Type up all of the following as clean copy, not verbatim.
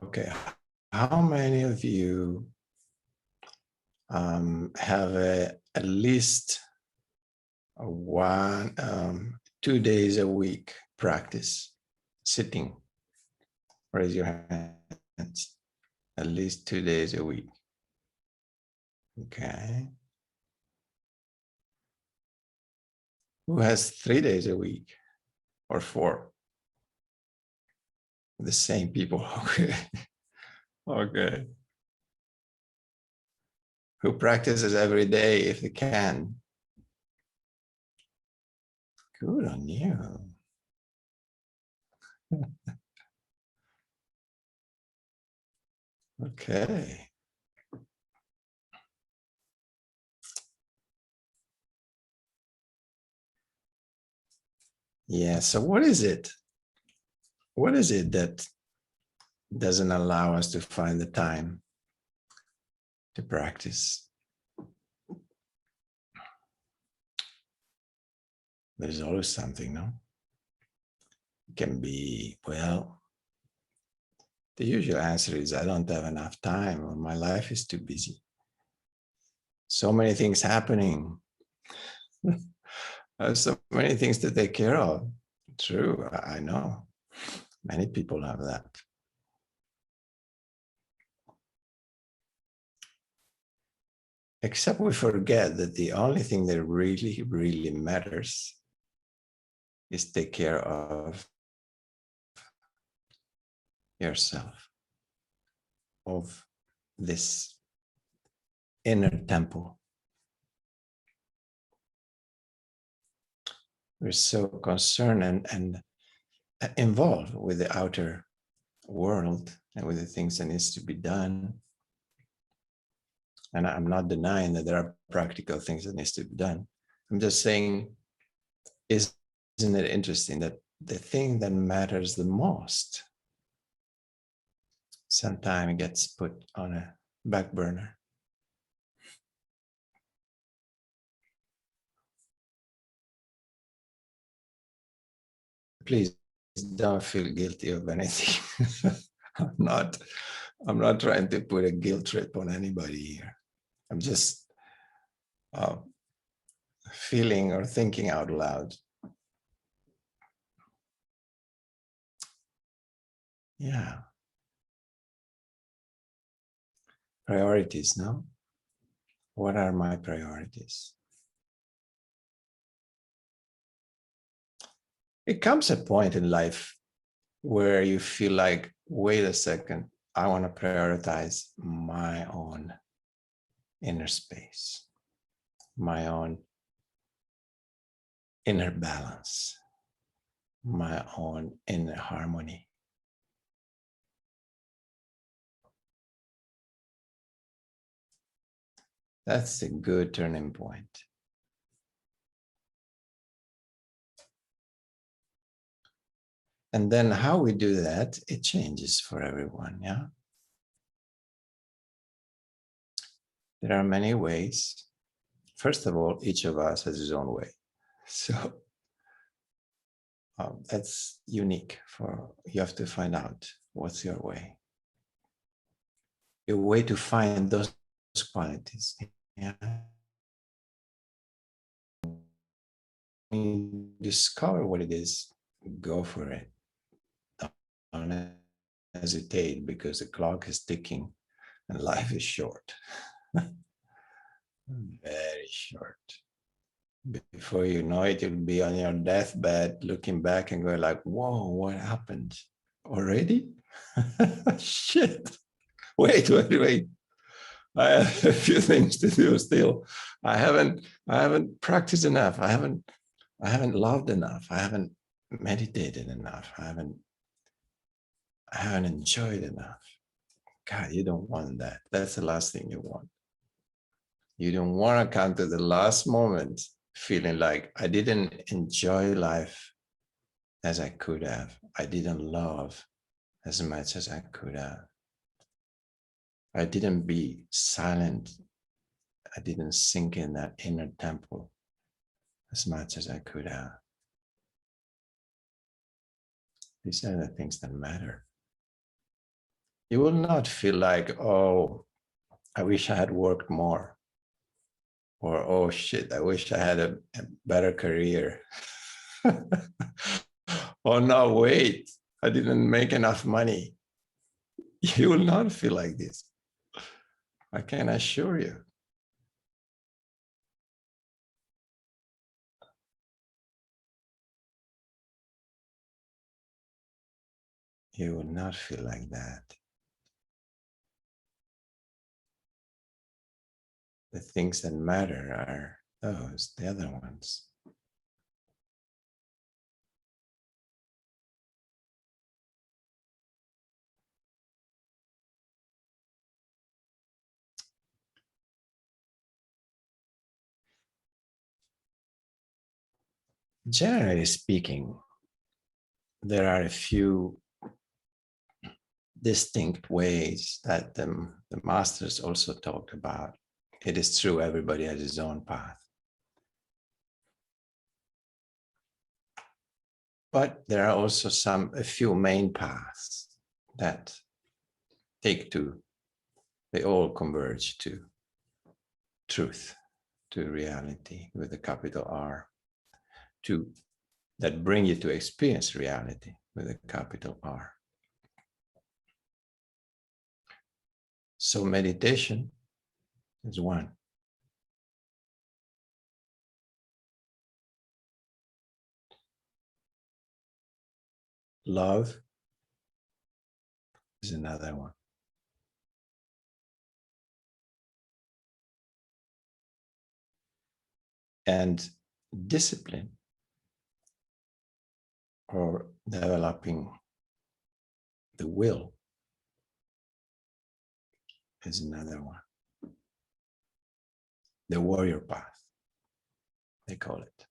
Okay. How many of you have at least 2 days a week practice sitting? Raise your hands. At least 2 days a week. Okay. Who has 3 days a week or 4? The same people. Okay. Okay. Who practices every day if they can? Good on you. Okay. Yeah, so what is it? What is it that doesn't allow us to find the time to practice? There's always something, no? It can be, well, the usual answer is I don't have enough time or my life is too busy. So many things happening. So many things to take care of. True, I know. Many people have that. Except we forget that the only thing that really, really matters is take care of yourself, of this inner temple. We're so concerned and involved with the outer world and with the things that needs to be done. And I'm not denying that there are practical things that needs to be done. I'm just saying, isn't it interesting that the thing that matters the most sometimes gets put on a back burner? Please don't feel guilty of anything. I'm not trying to put a guilt trip on anybody here. I'm just feeling or thinking out loud. Yeah. Priorities, no? What are my priorities? It comes a point in life where you feel like, wait a second, I want to prioritize my own inner space, my own inner balance, my own inner harmony. That's a good turning point. And then how we do that, it changes for everyone, yeah? There are many ways. First of all, each of us has his own way. So that's unique you have to find out what's your way. Your way to find those qualities. Yeah. When you discover what it is, go for it. Don't hesitate because the clock is ticking and life is short. Very short. Before you know it, you'll be on your deathbed looking back and going like, whoa, what happened? Already? Shit. Wait. I have a few things to do still. I haven't practiced enough. I haven't loved enough. I haven't meditated enough. I haven't enjoyed enough. God, you don't want that. That's the last thing you want. You don't want to come to the last moment feeling like I didn't enjoy life as I could have. I didn't love as much as I could have. I didn't be silent. I didn't sink in that inner temple as much as I could have. These are the things that matter. You will not feel like, oh, I wish I had worked more. Or, oh shit, I wish I had a better career. Oh no, wait, I didn't make enough money. You will not feel like this. I can assure you. You will not feel like that. The things that matter are those, the other ones. Generally speaking, there are a few distinct ways that the masters also talk about. It is true, everybody has his own path. But there are also a few main paths that they all converge to truth, to reality with a capital R, that bring you to experience reality with a capital R. So meditation is one. Love is another one. And discipline, or developing the will, is another one. The warrior path, they call it.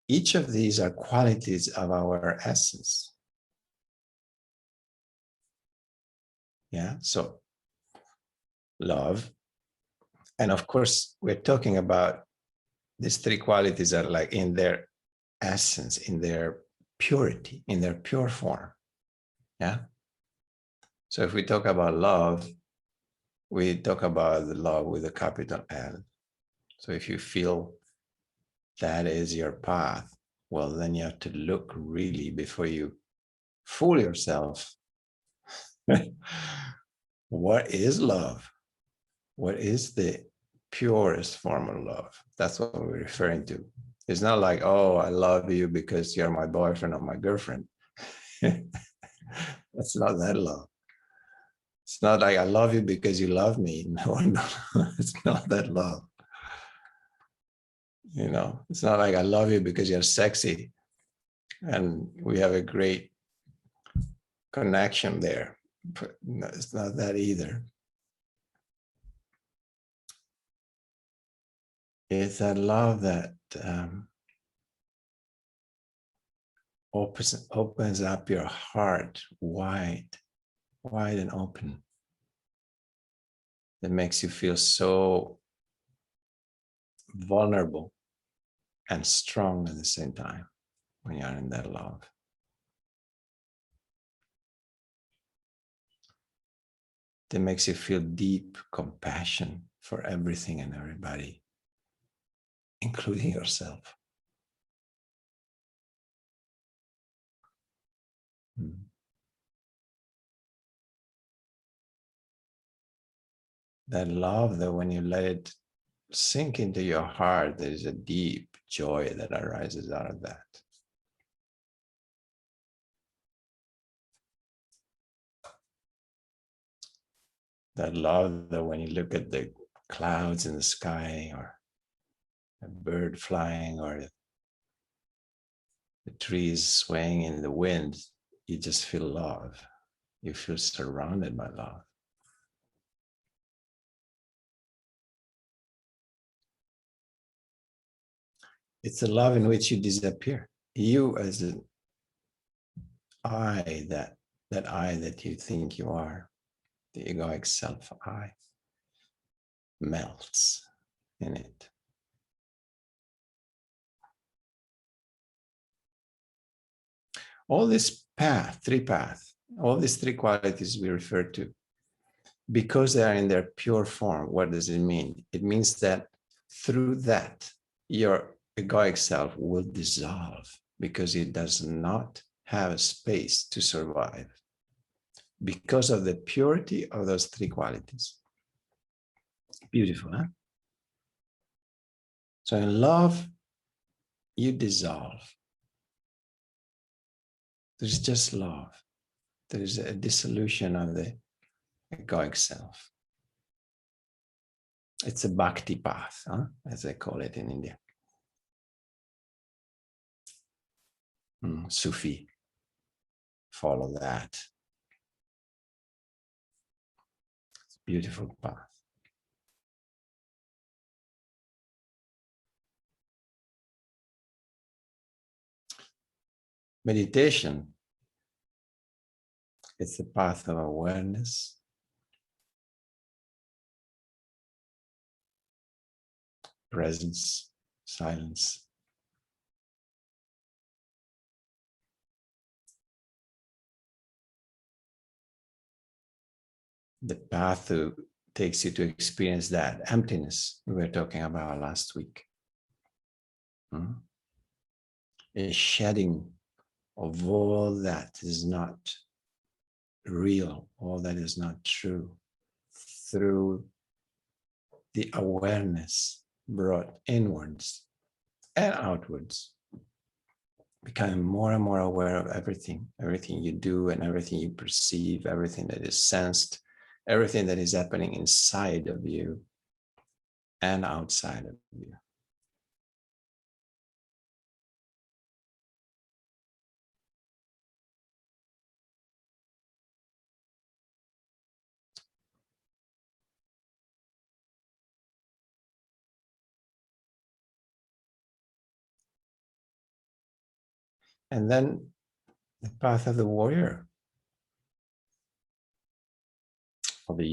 Each of these are qualities of our essence. Yeah, so love, and of course, we're talking about these three qualities are like in their essence, in their purity, in their pure form. Yeah. So if we talk about love, we talk about the love with a capital L. So if you feel that is your path, well, then you have to look really before you fool yourself. What is love? What is the purest form of love? That's what we're referring to. It's not like, oh, I love you because you're my boyfriend or my girlfriend. That's not that love. It's not like I love you because you love me. No, no, it's not that love. You know, it's not like I love you because you're sexy and we have a great connection there. But no, it's not that either. It's that love that opens up your heart wide and open. That makes you feel so vulnerable and strong at the same time when you're in that love. That makes you feel deep compassion for everything and everybody, including yourself. That love, that when you let it sink into your heart, there's a deep joy that arises out of that. That love, that when you look at the clouds in the sky, or a bird flying, or the trees swaying in the wind, you just feel love. You feel surrounded by love. It's a love in which you disappear. You as an I, that I that you think you are, the egoic self I, melts in it. All this path, three paths, all these three qualities we refer to, because they are in their pure form, what does it mean? It means that through that, your egoic self will dissolve because it does not have a space to survive because of the purity of those three qualities. Beautiful, huh? So in love, you dissolve. There's just love. There is a dissolution of the egoic self. It's a bhakti path, huh? As they call it in India. Sufi, follow that. It's a beautiful path. Meditation, it's the path of awareness, presence, silence. The path takes you to experience that emptiness we were talking about last week. A shedding of all that is not real, all that is not true, through the awareness brought inwards and outwards, becoming more and more aware of everything you do and everything you perceive, everything that is sensed, everything that is happening inside of you and outside of you. And then the path of the warrior, or the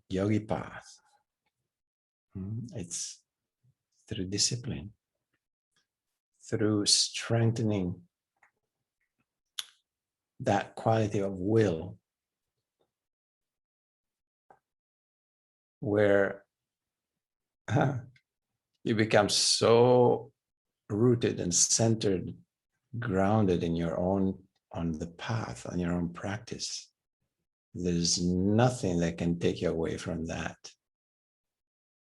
yogi path. It's through discipline, through strengthening that quality of will, where you become so rooted and centered, grounded in your own, on the path, on your own practice. There's nothing that can take you away from that.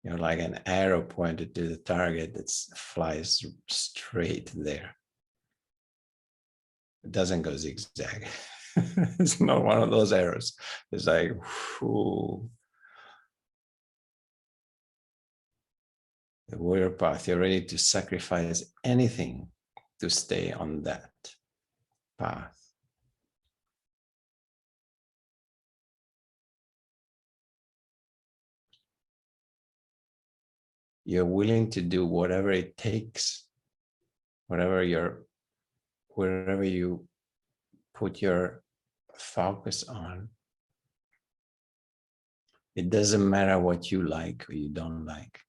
You're like an arrow pointed to the target that flies straight there. It doesn't go zigzag. It's not one of those arrows. It's like, whew. The warrior path, you're ready to sacrifice anything to stay on that path. You're willing to do whatever it takes, wherever you put your focus on. It doesn't matter what you like or you don't like.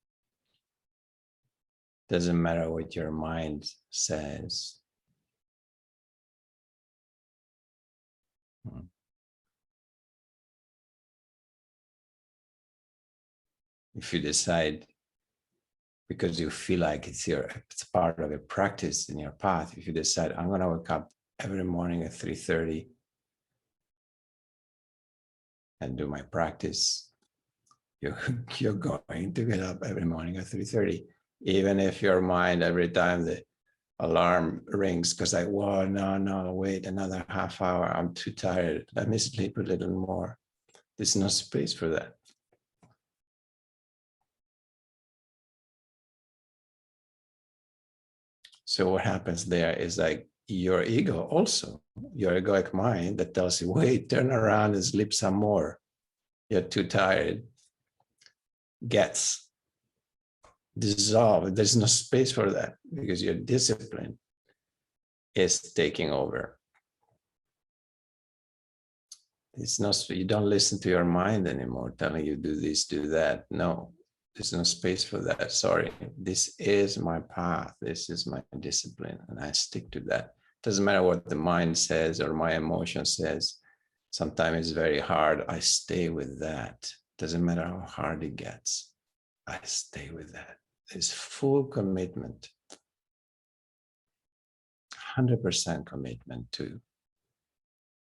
It doesn't matter what your mind says. If you decide, because you feel like it's part of a practice in your path, if you decide, I'm going to wake up every morning at 3:30 and do my practice, you're going to get up every morning at 3:30, even if your mind, every time the alarm rings, because like, whoa, no, wait another half hour, I'm too tired, let me sleep a little more. There's no space for that. So what happens there is like your ego also, your egoic mind that tells you, wait, turn around and sleep some more. You're too tired. Gets dissolved. There's no space for that because your discipline is taking over. It's not, you don't listen to your mind anymore telling you do this, do that. No, there's no space for that. Sorry, this is my path. This is my discipline and I stick to that. Doesn't matter what the mind says or my emotion says. Sometimes it's very hard. I stay with that. Doesn't matter how hard it gets. I stay with that. There's full commitment, 100% commitment to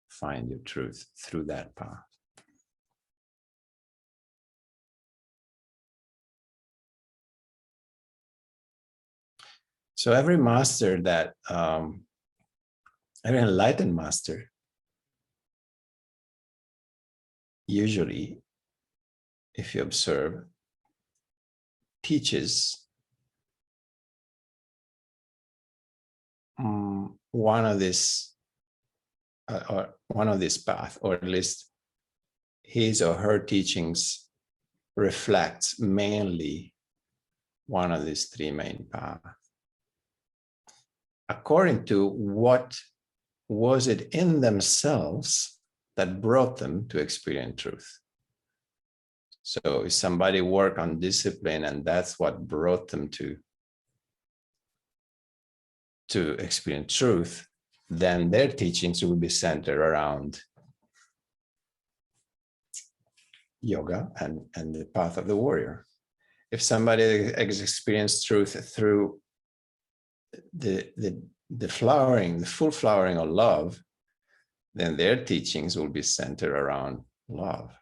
find your truth through that path. So every master that, every enlightened master, usually, if you observe, teaches one of this, or one of this path, or at least his or her teachings reflects mainly one of these three main paths, according to what was it in themselves that brought them to experience truth. So if somebody worked on discipline and that's what brought them to experience truth, then their teachings will be centered around yoga and the path of the warrior. If somebody has experienced truth through the flowering, the full flowering of love, then their teachings will be centered around love.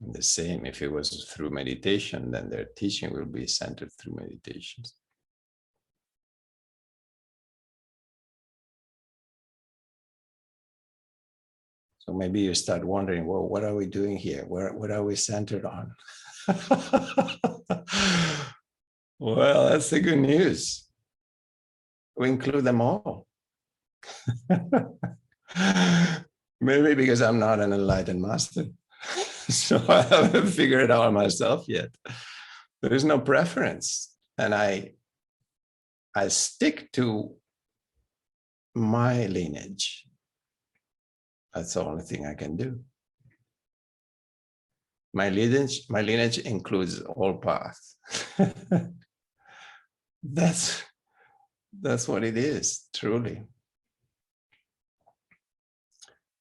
And the same, if it was through meditation, then their teaching will be centered through meditations. So maybe you start wondering, well, what are we doing here? What are we centered on? Well, that's the good news. We include them all. Maybe because I'm not an enlightened master. So I haven't figured it out myself yet. There is no preference. And I stick to my lineage. That's the only thing I can do. My lineage includes all paths. That's what it is, truly.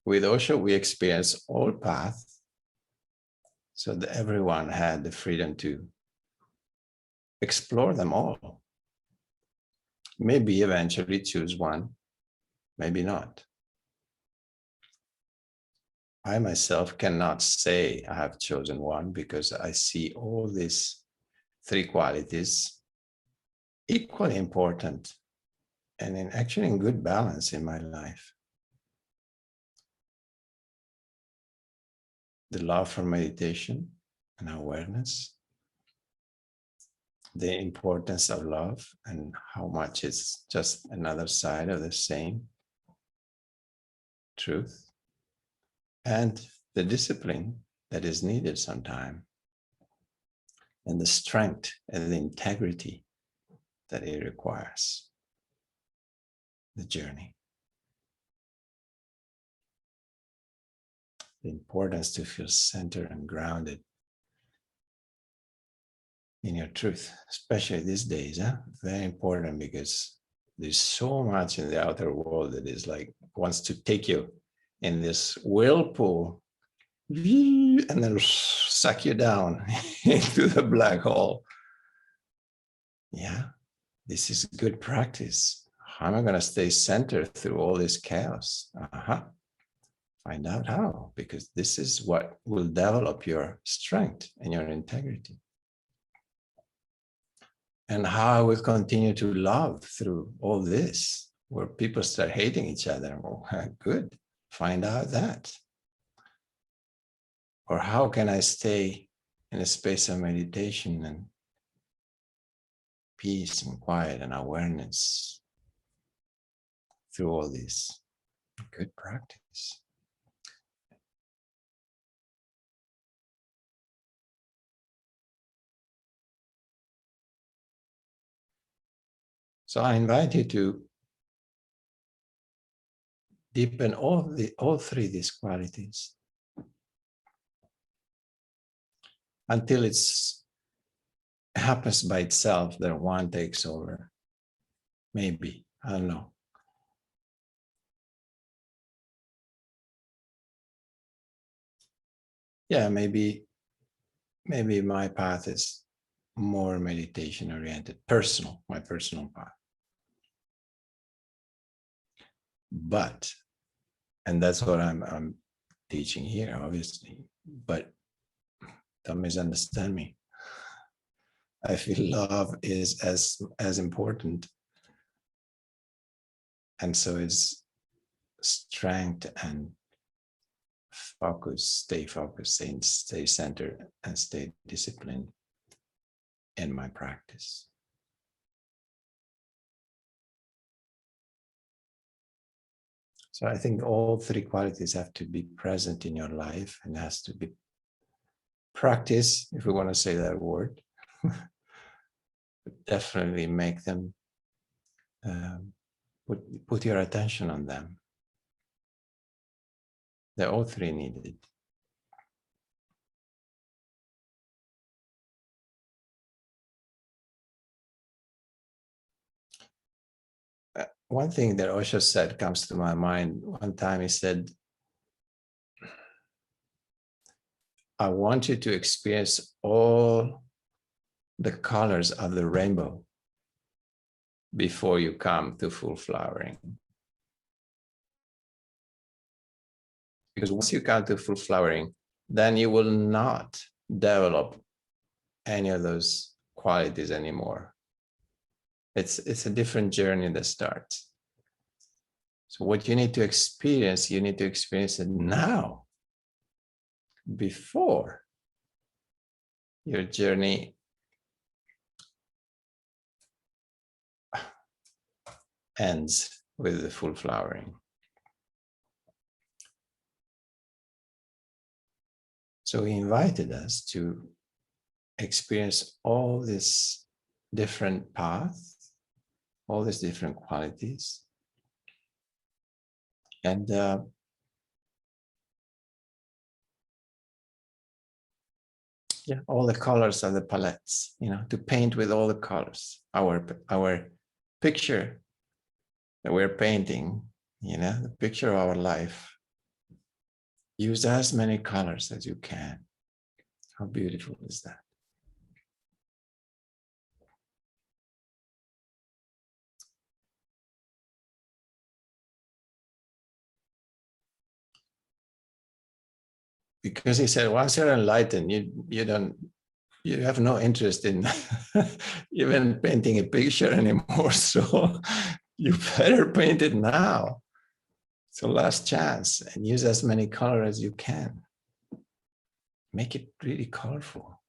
With Osho, we experience all paths, so that everyone had the freedom to explore them all. Maybe eventually choose one, maybe not. I myself cannot say I have chosen one because I see all these three qualities equally important and actually in good balance in my life. The love for meditation and awareness, the importance of love and how much it's just another side of the same truth, and the discipline that is needed sometimes, and the strength and the integrity that it requires, the journey. The importance to feel centered and grounded in your truth, especially these days, very important, because there's so much in the outer world that is like wants to take you in this whirlpool and then suck you down into the black hole. Yeah, this is good practice. How am I going to stay centered through all this chaos? Find out how, because this is what will develop your strength and your integrity. And how I will continue to love through all this, where people start hating each other. Well, good, find out that. Or how can I stay in a space of meditation and peace and quiet and awareness through all this? Good practice. So I invite you to deepen all three of these qualities until it happens by itself that one takes over. Maybe, I don't know. Yeah, maybe my path is more meditation oriented, my personal path. But, and that's what I'm teaching here, obviously, but don't misunderstand me. I feel love is as important, and so is strength and focused, stay centered, and stay disciplined in my practice. So I think all three qualities have to be present in your life and has to be practice, if we want to say that word. Definitely make them, put your attention on them. They're all three needed. One thing that Osho said comes to my mind. One time he said, I want you to experience all the colors of the rainbow before you come to full flowering. Because once you come to full flowering, then you will not develop any of those qualities anymore. It's a different journey that starts. So what you need to experience it now, before your journey ends with the full flowering. So he invited us to experience all these different paths, all these different qualities. And yeah, all the colors of the palettes, to paint with all the colors. Our picture that we're painting, the picture of our life. Use as many colors as you can. How beautiful is that? Because he said, once you're enlightened, you have no interest in even painting a picture anymore. So you better paint it now. So last chance, and use as many colors as you can. Make it really colorful,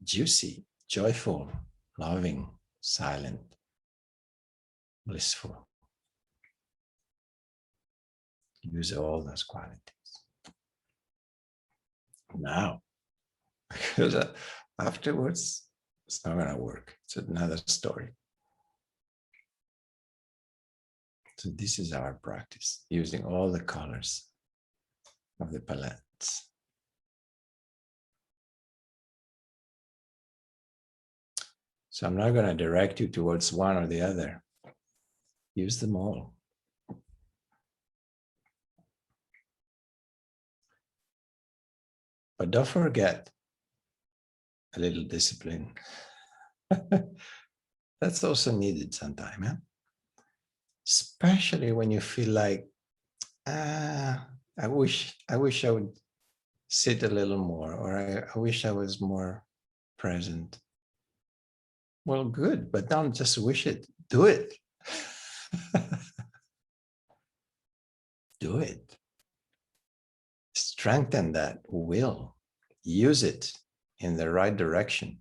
juicy, joyful, loving, silent, blissful. Use all those qualities now, because afterwards it's not going to work. It's another story. So this is our practice, using all the colors of the palettes. So I'm not going to direct you towards one or the other. Use them all. But don't forget a little discipline. That's also needed sometime, yeah? Especially when you feel like, I wish I would sit a little more, or I wish I was more present. Well, good, but don't just wish it, do it. Do it. Strengthen that will. Use it in the right direction.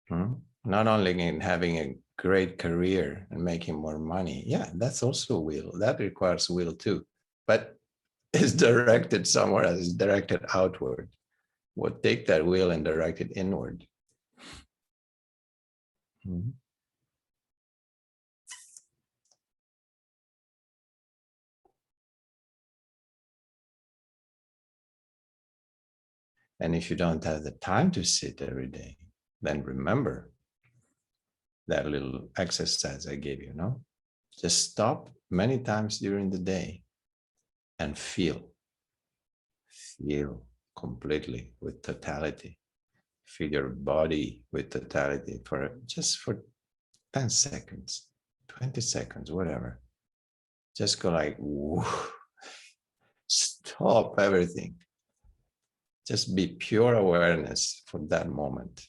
Not only in having a great career and making more money. Yeah, that's also will. That requires will too. But it's directed somewhere else. It's directed outward. We'll take that will and direct it inward. And if you don't have the time to sit every day, then remember, that little exercise I gave you, no? Just stop many times during the day and feel completely with totality. Feel your body with totality for just for 10 seconds, 20 seconds, whatever. Just go like, whoo, stop everything. Just be pure awareness for that moment.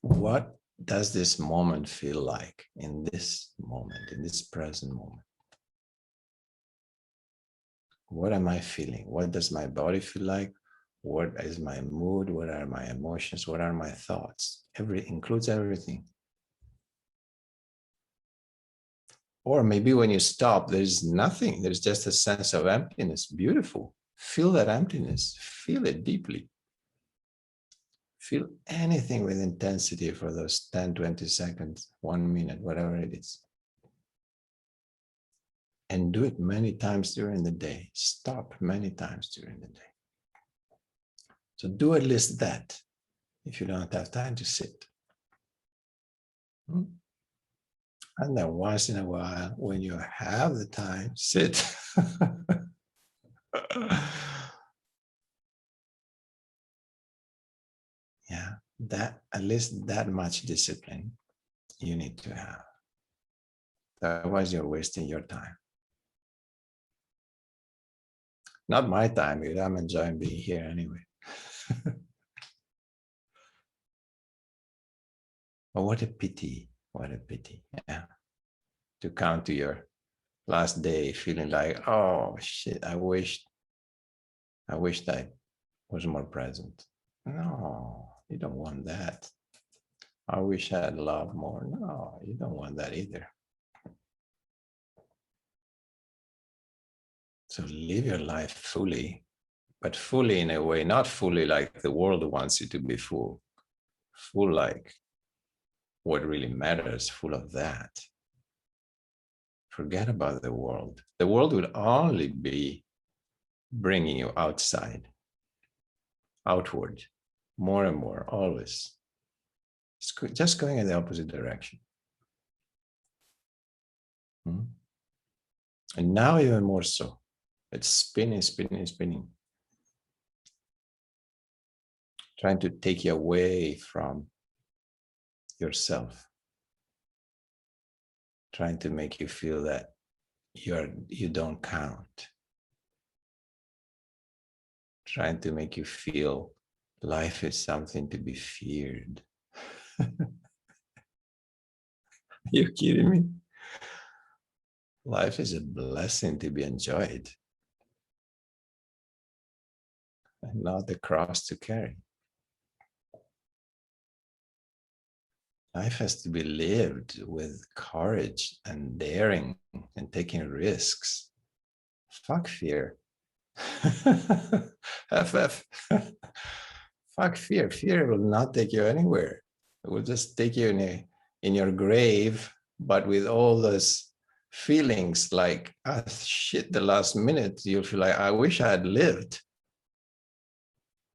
What does this moment feel like in this moment, in this present moment? What am I feeling? What does my body feel like? What is my mood? What are my emotions? What are my thoughts? Includes everything. Or maybe when you stop, there's nothing. There's just a sense of emptiness. Beautiful. Feel that emptiness. Feel it deeply. Feel anything with intensity for those 10, 20 seconds, 1 minute, whatever it is. And do it many times during the day. Stop many times during the day. So do at least that if you don't have time to sit. And then once in a while, when you have the time, sit. Yeah, that at least that much discipline you need to have. Otherwise, you're wasting your time. Not my time, because I'm enjoying being here anyway. But what a pity. What a pity. Yeah. To come to your last day feeling like, oh shit, I wished I was more present. No, you don't want that. I wish I had loved more. No, you don't want that either. So live your life fully, but fully in a way, not fully like the world wants you to be full. Full like what really matters, full of that. Forget about the world. The world will only be bringing you outside, outward, more and more, always. It's just going in the opposite direction. And now even more so. It's spinning, spinning, spinning. Trying to take you away from yourself. Trying to make you feel that you don't count. Trying to make you feel life is something to be feared. Are you kidding me? Life is a blessing to be enjoyed and not a cross to carry. Life has to be lived with courage and daring and taking risks. Fuck fear. FF. Fuck fear. Fear will not take you anywhere. It will just take you in your grave, but with all those feelings like, ah, shit, the last minute, you'll feel like, I wish I had lived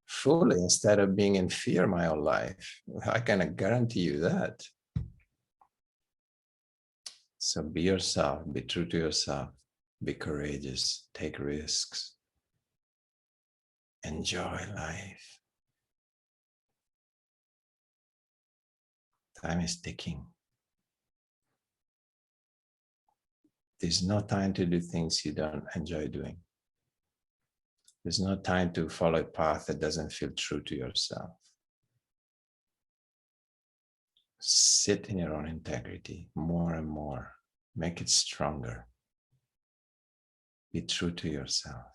fully instead of being in fear my whole life. I can guarantee you that. So be yourself, be true to yourself, be courageous, take risks, enjoy life. Time is ticking. There's no time to do things you don't enjoy doing. There's no time to follow a path that doesn't feel true to yourself. Sit in your own integrity more and more. Make it stronger. Be true to yourself.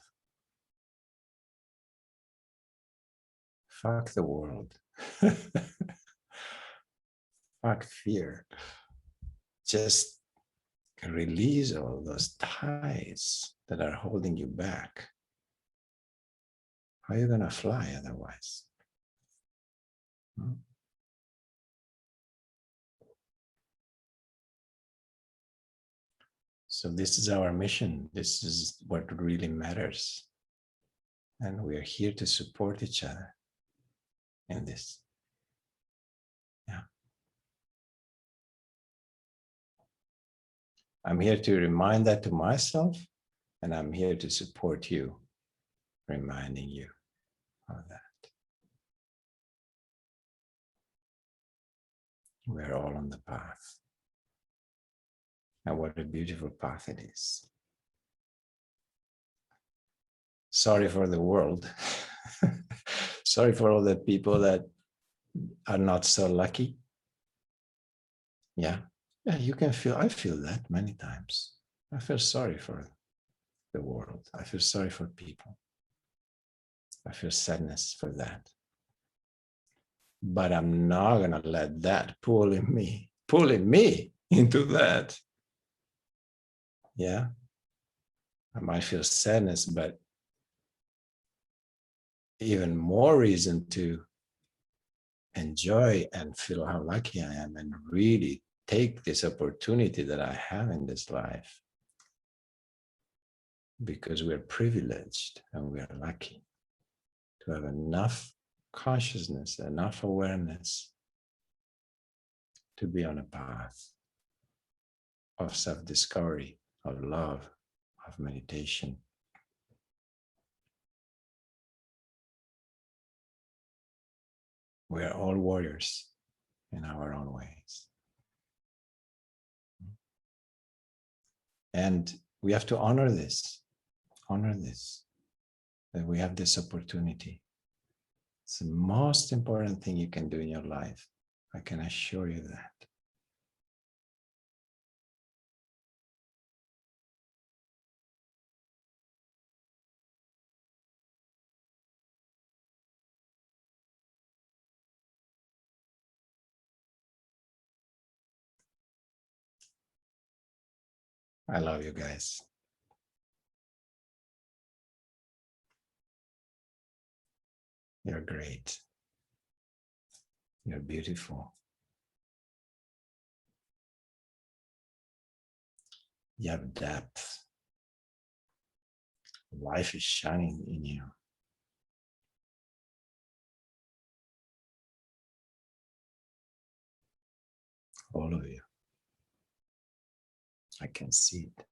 Fuck the world. Fuck fear. Just release all those ties that are holding you back. How are you going to fly otherwise? So this is our mission. This is what really matters. And we are here to support each other in this. Yeah. I'm here to remind that to myself, and I'm here to support you, reminding you of that. We're all on the path. And what a beautiful path it is. Sorry for the world. Sorry for all the people that are not so lucky. Yeah. Yeah, you can feel, I feel that many times. I feel sorry for the world. I feel sorry for people. I feel sadness for that. But I'm not going to let that pulling me into that. Yeah. I might feel sadness, but even more reason to enjoy and feel how lucky I am and really take this opportunity that I have in this life, because we're privileged and we're lucky to have enough consciousness, enough awareness to be on a path of self-discovery, of love, of meditation. We're all warriors in our own ways. And we have to honor this, that we have this opportunity. It's the most important thing you can do in your life. I can assure you that. I love you guys. You're great. You're beautiful. You have depth. Life is shining in you. All of you. I can see it.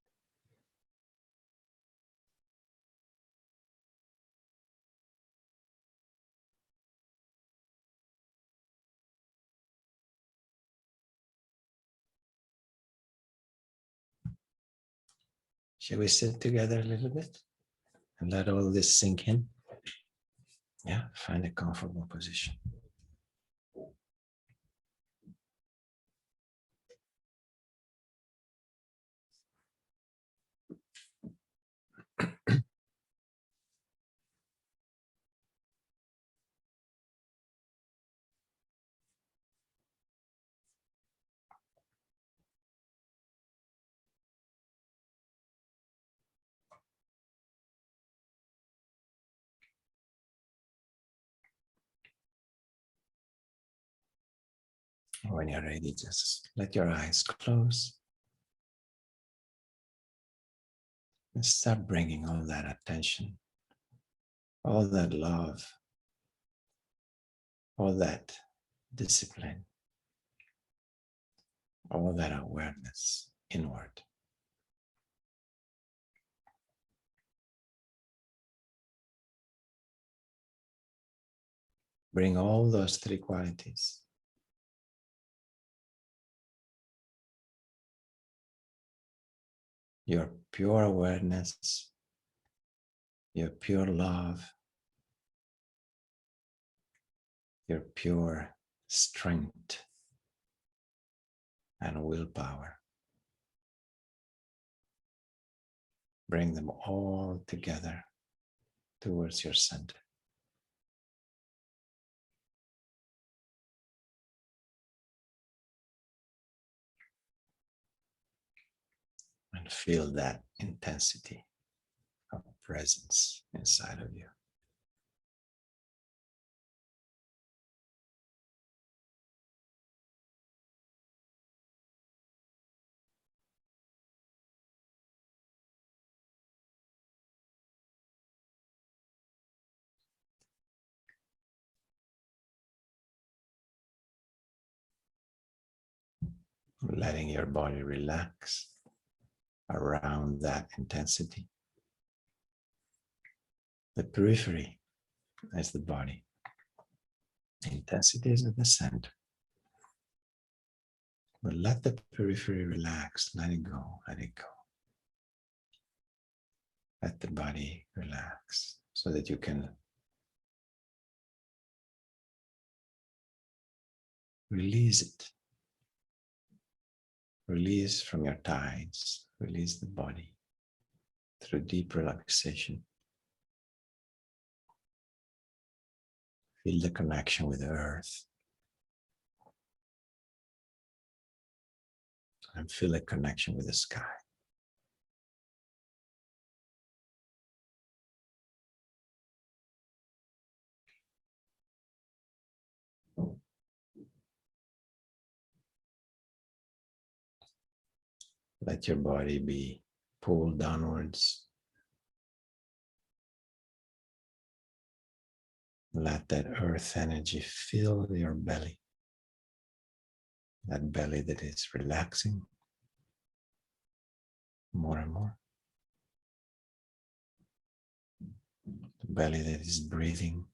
Shall we sit together a little bit and let all this sink in? Yeah, find a comfortable position. When you're ready, just let your eyes close and start bringing all that attention, all that love, all that discipline, all that awareness inward. Bring all those three qualities. Your pure awareness, your pure love, your pure strength and willpower. Bring them all together towards your center. And feel that intensity of presence inside of you. Letting your body relax. around that intensity. The periphery is the body. The intensity is at the center. But let the periphery relax, let it go, let it go. Let the body relax so that you can release it. Release from your ties, release the body through deep relaxation. Feel the connection with the earth. And feel a connection with the sky. Let your body be pulled downwards. Let that earth energy fill your belly. That belly that is relaxing more and more. The belly that is breathing.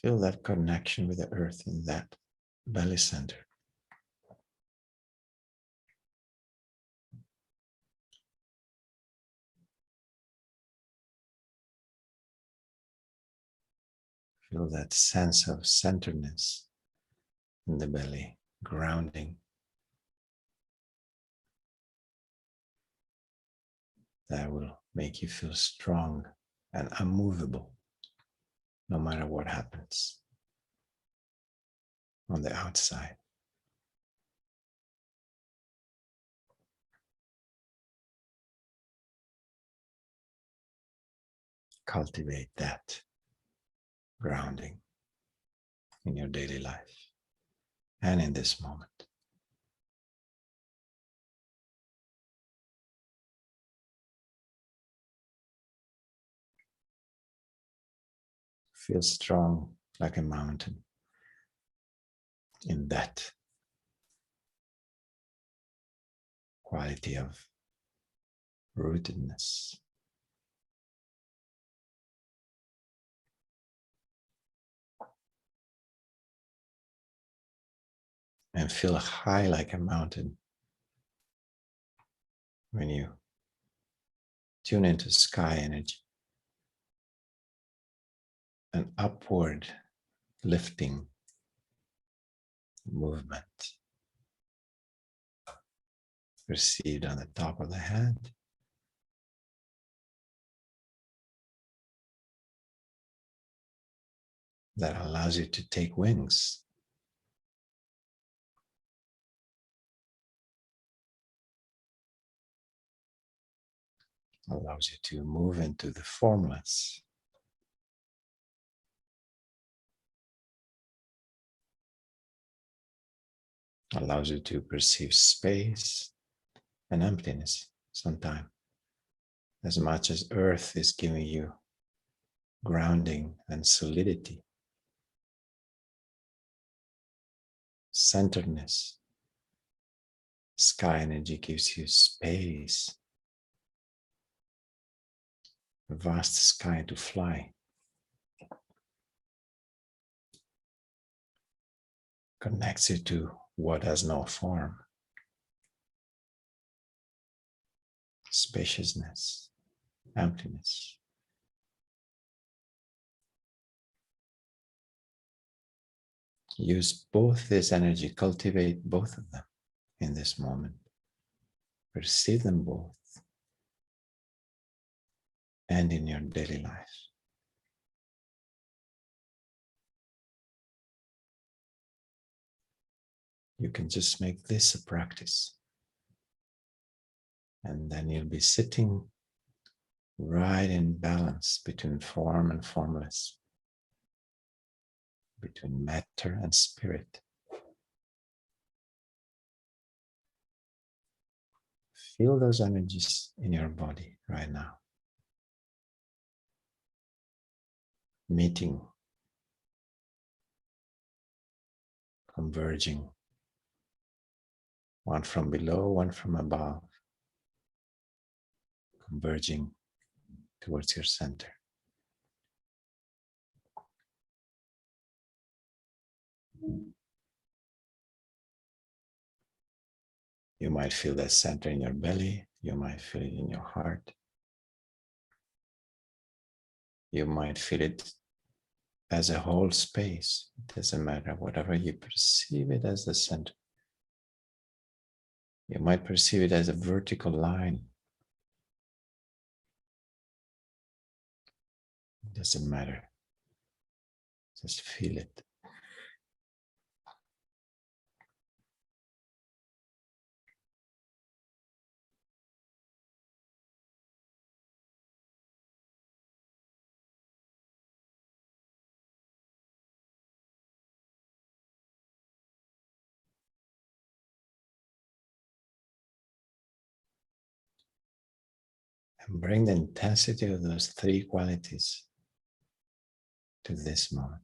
Feel that connection with the earth in that belly center. Feel that sense of centeredness in the belly, grounding. That will make you feel strong and unmovable, no matter what happens on the outside. Cultivate that grounding in your daily life and in this moment. Feel strong like a mountain in that quality of rootedness. And feel high like a mountain when you tune into sky energy. An upward lifting movement received on the top of the head. That allows you to take wings. Allows you to move into the formless. Allows you to perceive space and emptiness sometimes. As much as earth is giving you grounding and solidity, centeredness, sky energy gives you space, a vast sky to fly. Connects you to what has no form. Spaciousness, emptiness. Use both this energy, cultivate both of them in this moment. Perceive them both and in your daily life. You can just make this a practice. And then you'll be sitting right in balance between form and formless, between matter and spirit. Feel those energies in your body right now. Meeting, converging one from below, one from above, converging towards your center. You might feel that center in your belly. You might feel it in your heart. You might feel it as a whole space. It doesn't matter, whatever you perceive it as the center. You might perceive it as a vertical line. It doesn't matter. Just feel it. And bring the intensity of those three qualities to this moment.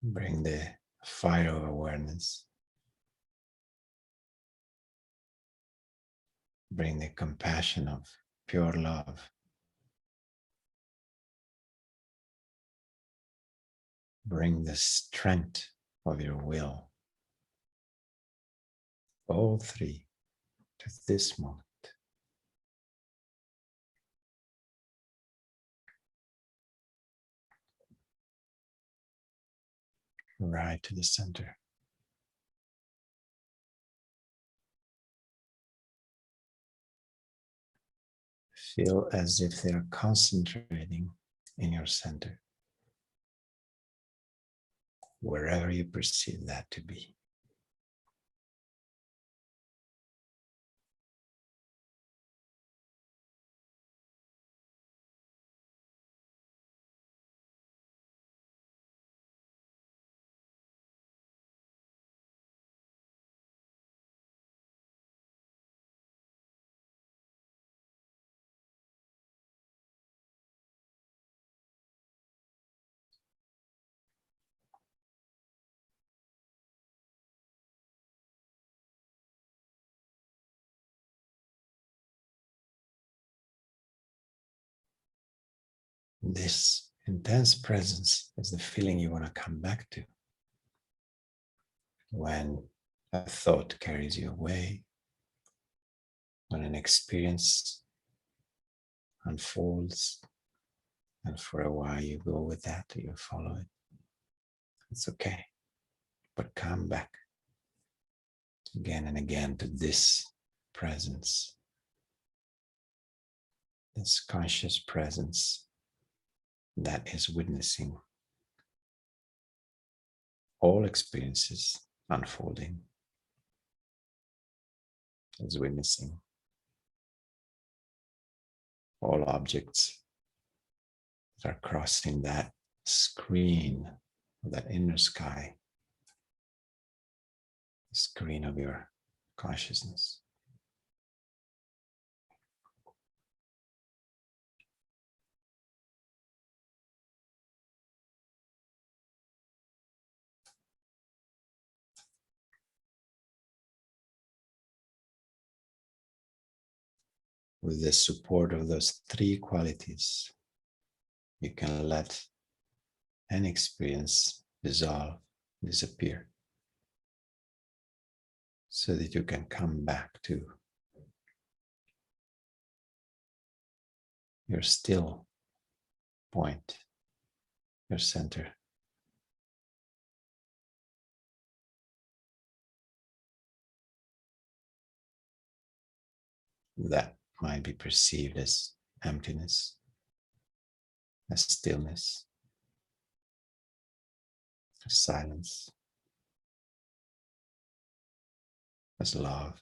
Bring the fire of awareness. Bring the compassion of pure love. Bring the strength of your will. All three to this moment. Right to the center. Feel as if they are concentrating in your center, wherever you perceive that to be. This intense presence is the feeling you want to come back to when a thought carries you away, when an experience unfolds, and for a while you go with that, you follow it. It's okay, but come back again and again to this presence, this conscious presence that is witnessing all experiences unfolding, is witnessing all objects that are crossing that screen, that inner sky, the screen of your consciousness. With the support of those three qualities, you can let any experience dissolve, disappear, so that you can come back to your still point, your center. That might be perceived as emptiness, as stillness, as silence, as love.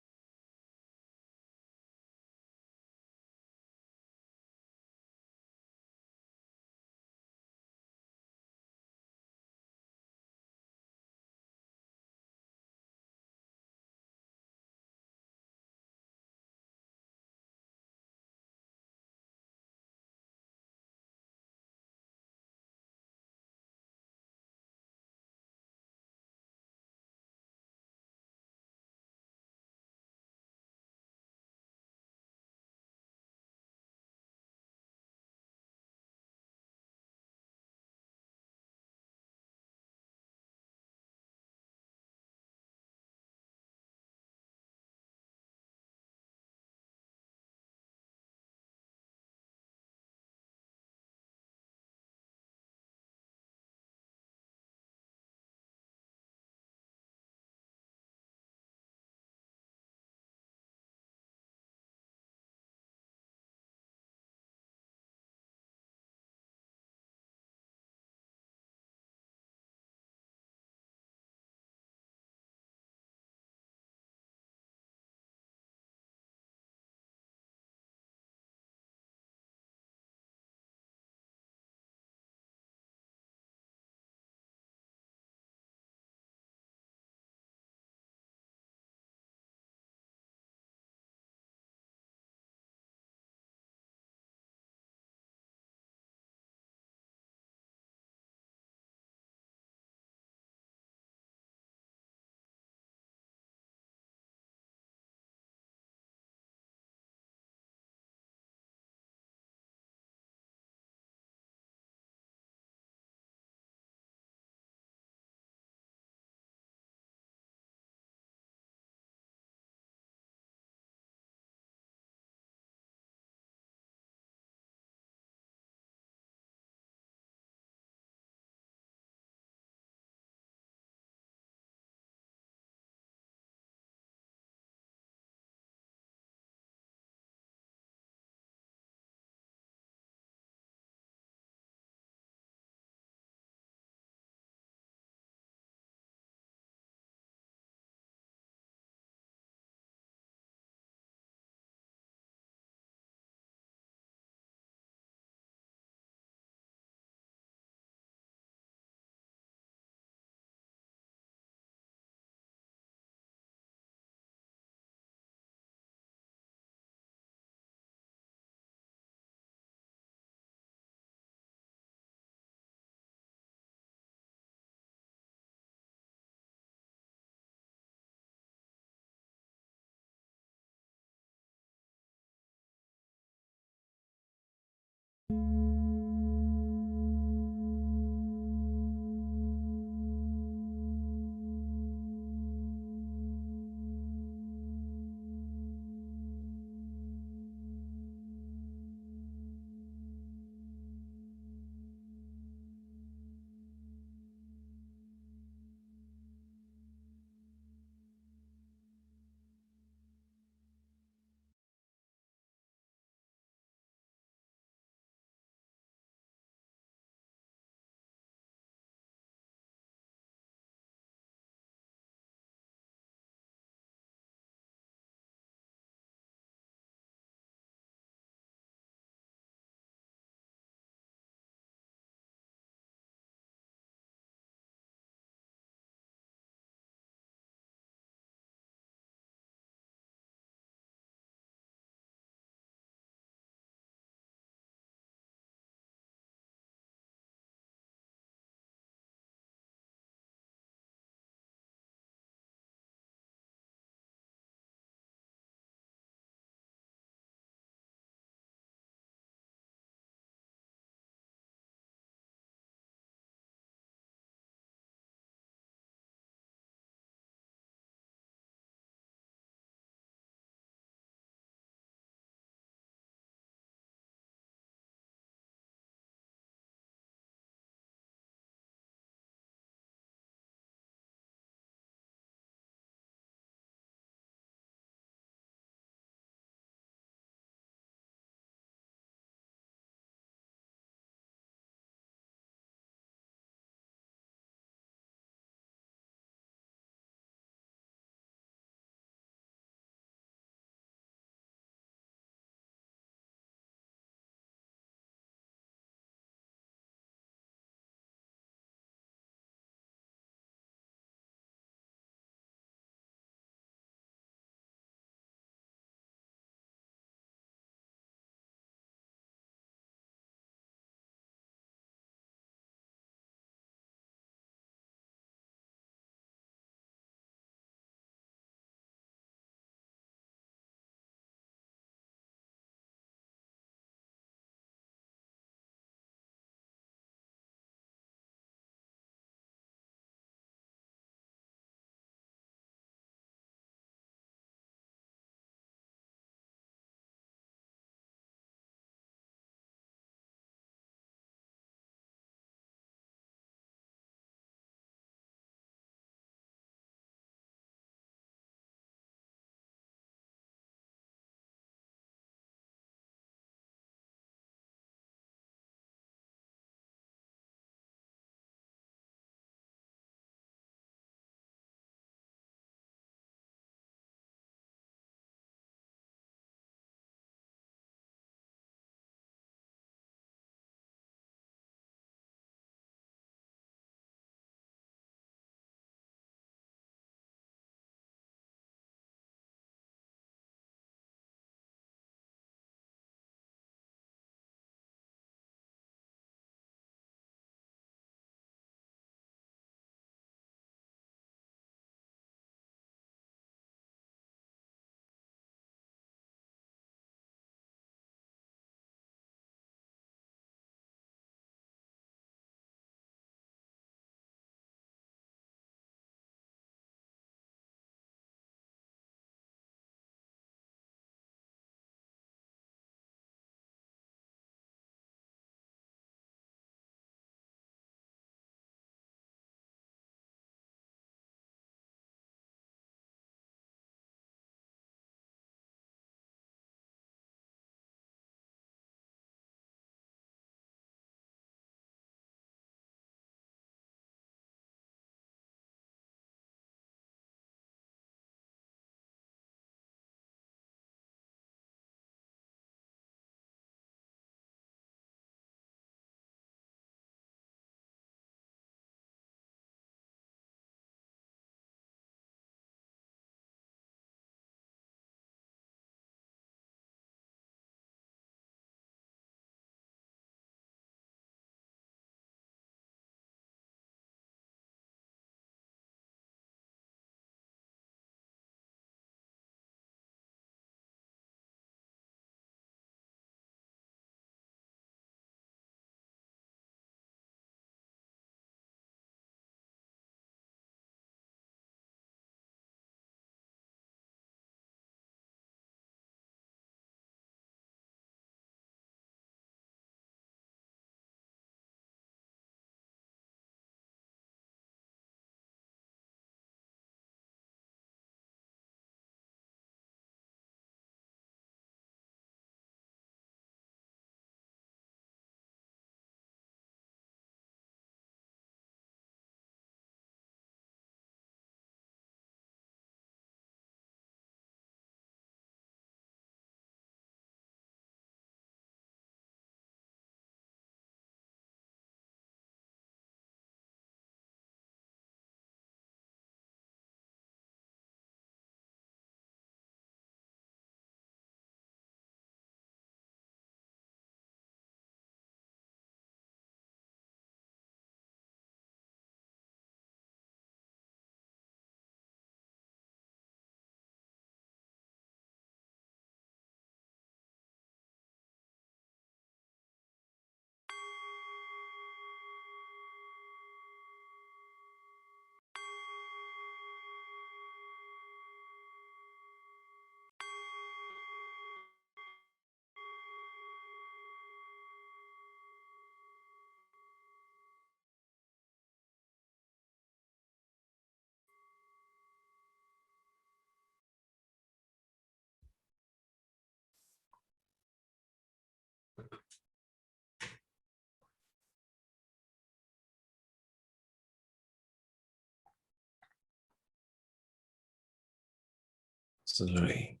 Slowly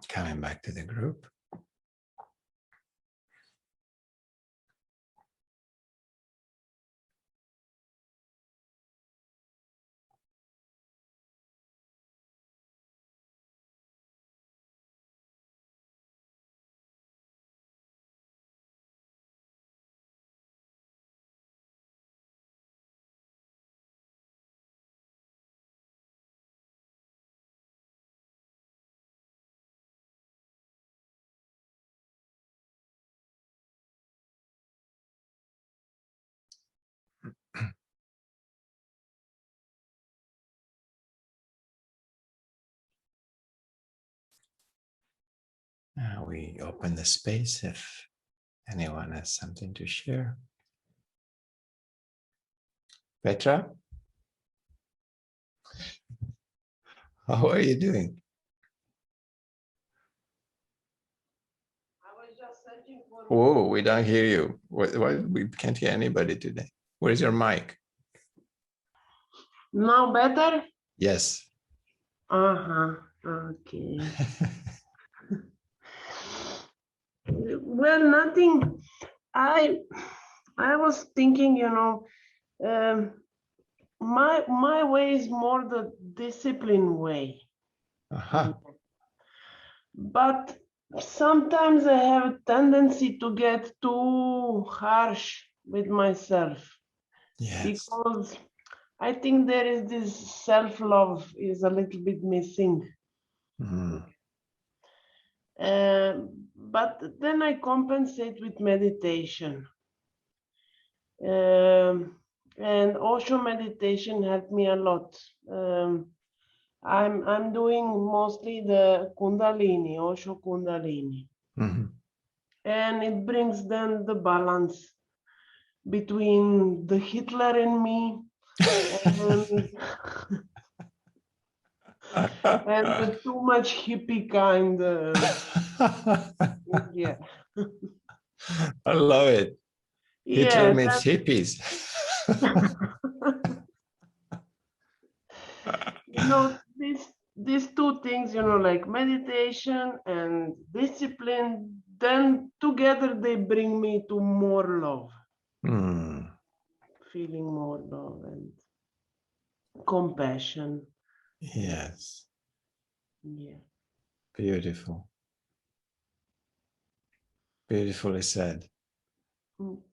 coming back to the group. Now we open the space if anyone has something to share. Petra, how are you doing? I was just searching for. Oh, we don't hear you. Why we can't hear anybody today? Where's your mic? Now better? Yes. Uh-huh. Okay. Well, nothing. I I was thinking, my way is more the discipline way. Uh-huh. But sometimes I have a tendency to get too harsh with myself Yes. because I think there is this self-love is a little bit missing. Mm. But then I compensate with meditation. And Osho meditation helped me a lot. I'm doing mostly the Kundalini, Osho Kundalini. Mhm. And it brings then the balance between the Hitler in me and, and the too much hippie kind. Yeah. I love it. Hitler Yeah, means hippies. these two things, like meditation and discipline, then together they bring me to more love, Mm. feeling more love and compassion. Yes. Yeah. Beautiful. Beautifully said.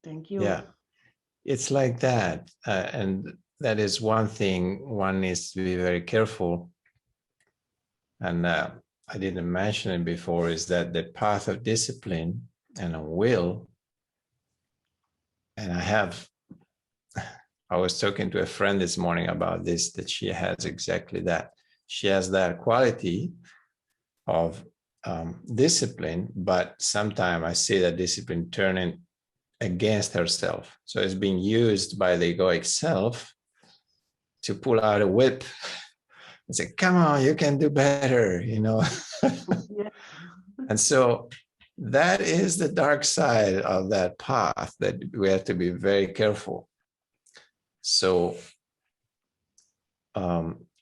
Thank you. Yeah. It's like that. And that is one thing one needs to be very careful. And I didn't mention it before, is that the path of discipline and a will, and I was talking to a friend this morning about this, that she has exactly that. She has that quality of discipline, but sometimes I see that discipline turning against herself. So it's being used by the egoic self to pull out a whip and say, come on, you can do better, Yeah. And so that is the dark side of that path that we have to be very careful. So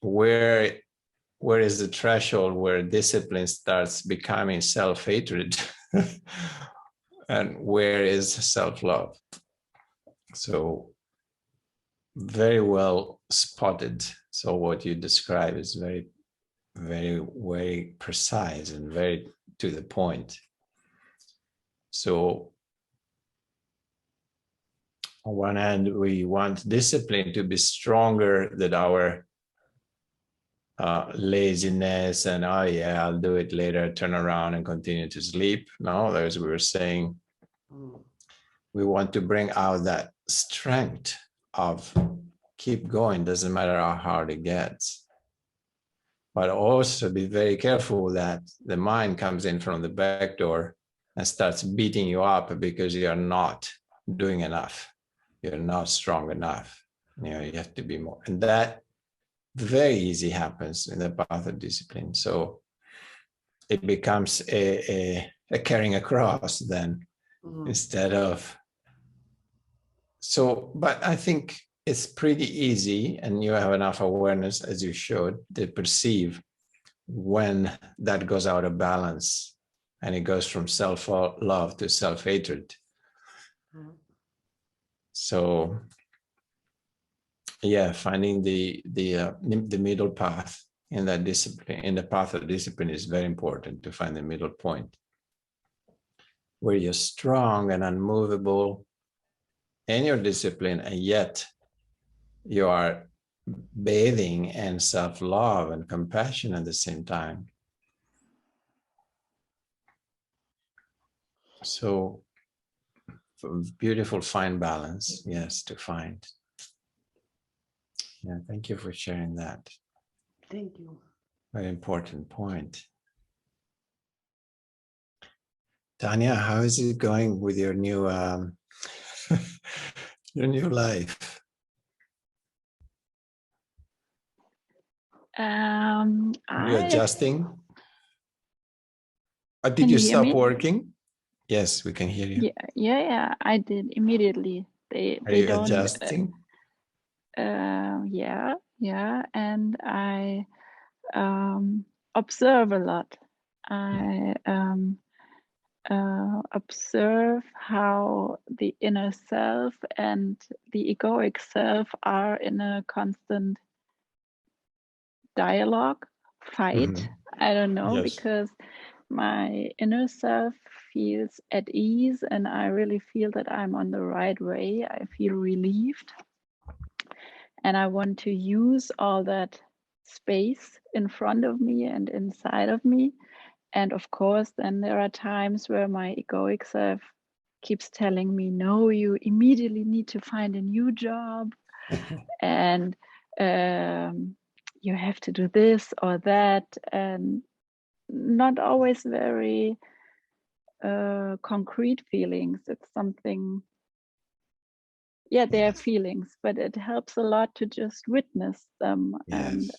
where is the threshold where discipline starts becoming self-hatred? And where is self-love? So very well spotted. So what you describe is very, very, very precise and very to the point. So on one hand, we want discipline to be stronger than our laziness and, oh yeah, I'll do it later, turn around and continue to sleep. No, as we were saying, we want to bring out that strength of keep going, doesn't matter how hard it gets. But also be very careful that the mind comes in from the back door and starts beating you up because you are not doing enough. You're not strong enough. You have to be more. And that very easy happens in the path of discipline. So it becomes a carrying a cross then instead of. So, but I think it's pretty easy, and you have enough awareness, as you showed, to perceive when that goes out of balance and it goes from self-love to self-hatred. So yeah, finding the middle path in that discipline, in the path of discipline, is very important, to find the middle point where you're strong and unmovable in your discipline, and yet you are bathing in self-love and compassion at the same time. So beautiful, fine balance, yes, to find. Yeah, thank you for sharing that. Thank you. Very important point. Tanya, how is it going with your new your new life? Are you adjusting? Or did you stop working? Yes, we can hear you. Yeah, I did immediately. They don't adjusting? Yeah, and I observe a lot. I observe how the inner self and the egoic self are in a constant dialogue, fight. I don't know, because my inner self feels at ease and I really feel that I'm on the right way. I feel relieved. And I want to use all that space in front of me and inside of me. And of course, then there are times where my egoic self keeps telling me, no, you immediately need to find a new job. And you have to do this or that. And not always very concrete feelings. It's something, yeah, they are feelings, but it helps a lot to just witness them. And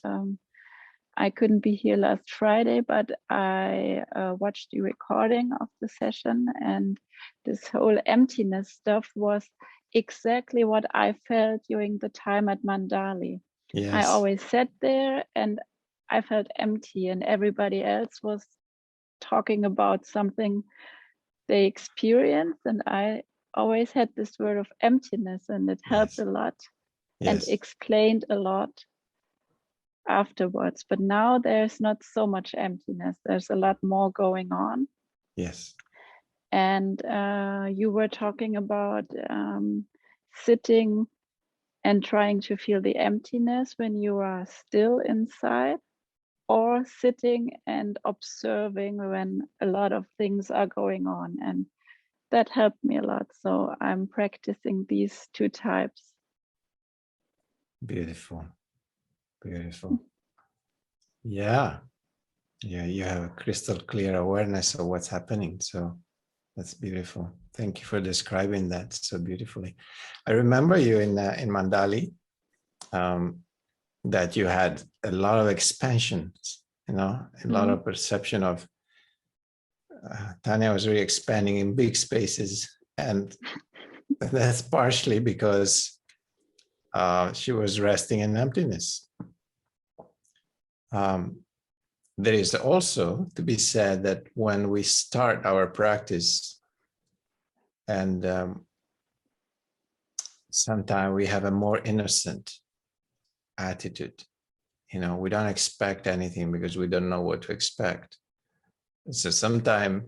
I couldn't be here last Friday, but I watched the recording of the session, and this whole emptiness stuff was exactly what I felt during the time at Mandali. I always sat there and I felt empty, and everybody else was talking about something they experienced, and I always had this word of emptiness, and it helped a lot and explained a lot afterwards. But now there's not so much emptiness, there's a lot more going on. And you were talking about sitting and trying to feel the emptiness when you are still inside, or sitting and observing when a lot of things are going on. And that helped me a lot. So I'm practicing these two types. Beautiful. Beautiful. Yeah, you have a crystal clear awareness of what's happening. So that's beautiful. Thank you for describing that so beautifully. I remember you in Mandali, that you had a lot of expansions, a lot of perception of Tanya was really expanding in big spaces, and that's partially because she was resting in emptiness. There is also to be said that when we start our practice, and sometimes we have a more innocent attitude, we don't expect anything because we don't know what to expect. So sometimes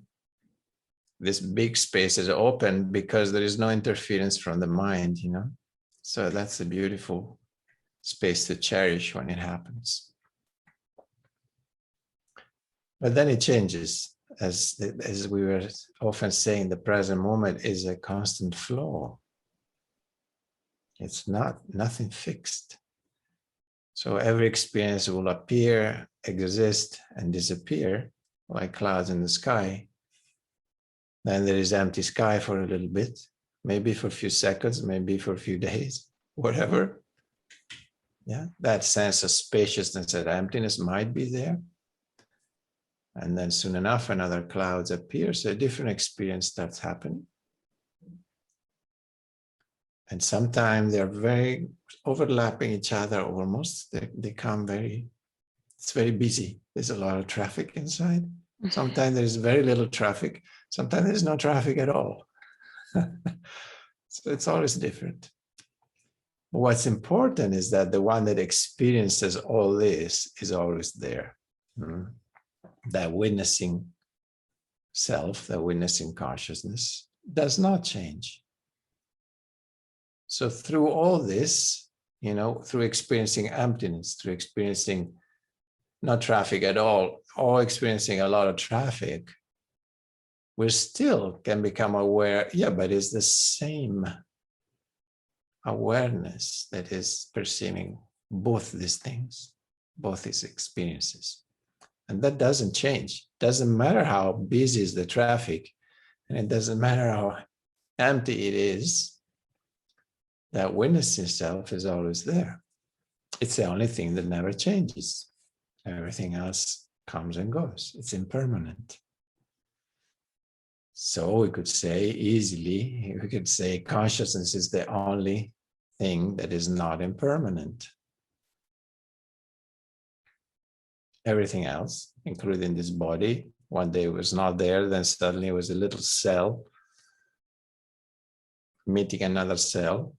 this big space is open because there is no interference from the mind, So that's a beautiful space to cherish when it happens. But then it changes, as we were often saying, the present moment is a constant flow. It's nothing fixed. So every experience will appear, exist, and disappear like clouds in the sky. Then there is empty sky for a little bit, maybe for a few seconds, maybe for a few days, whatever. Yeah, that sense of spaciousness and emptiness might be there. And then soon enough, another clouds appear, so a different experience starts happening. And sometimes they're very overlapping each other almost. They come very It's very busy. There's a lot of traffic inside. Sometimes there's very little traffic. Sometimes there's no traffic at all. So it's always different. What's important is that the one that experiences all this is always there. That witnessing self, that witnessing consciousness does not change. So through all this, through experiencing emptiness, through experiencing not traffic at all, or experiencing a lot of traffic, we still can become aware, but it's the same awareness that is perceiving both these things, both these experiences. And that doesn't change. Doesn't matter how busy is the traffic, and it doesn't matter how empty it is, that witnessing self is always there. It's the only thing that never changes. Everything else comes and goes. It's impermanent. So we could say easily, consciousness is the only thing that is not impermanent. Everything else, including this body, one day it was not there, then suddenly it was a little cell meeting another cell.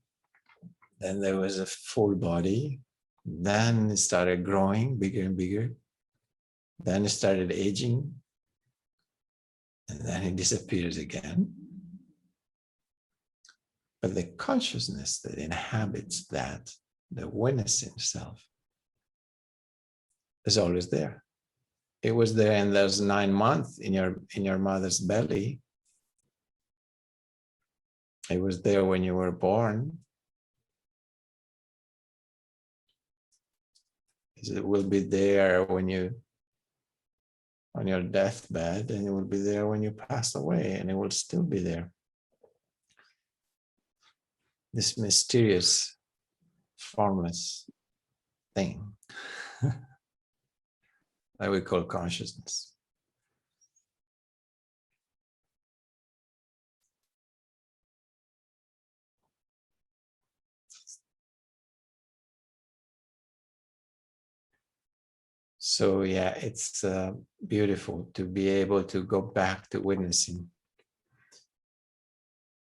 Then there was a full body. Then it started growing bigger and bigger. Then it started aging. And then it disappears again. But the consciousness that inhabits that, the witnessing self, is always there. It was there in those 9 months in your mother's belly. It was there when you were born. It will be there when you on your deathbed, and it will be there when you pass away, and it will still be there. This mysterious, formless thing that we call consciousness. So yeah, it's beautiful to be able to go back to witnessing,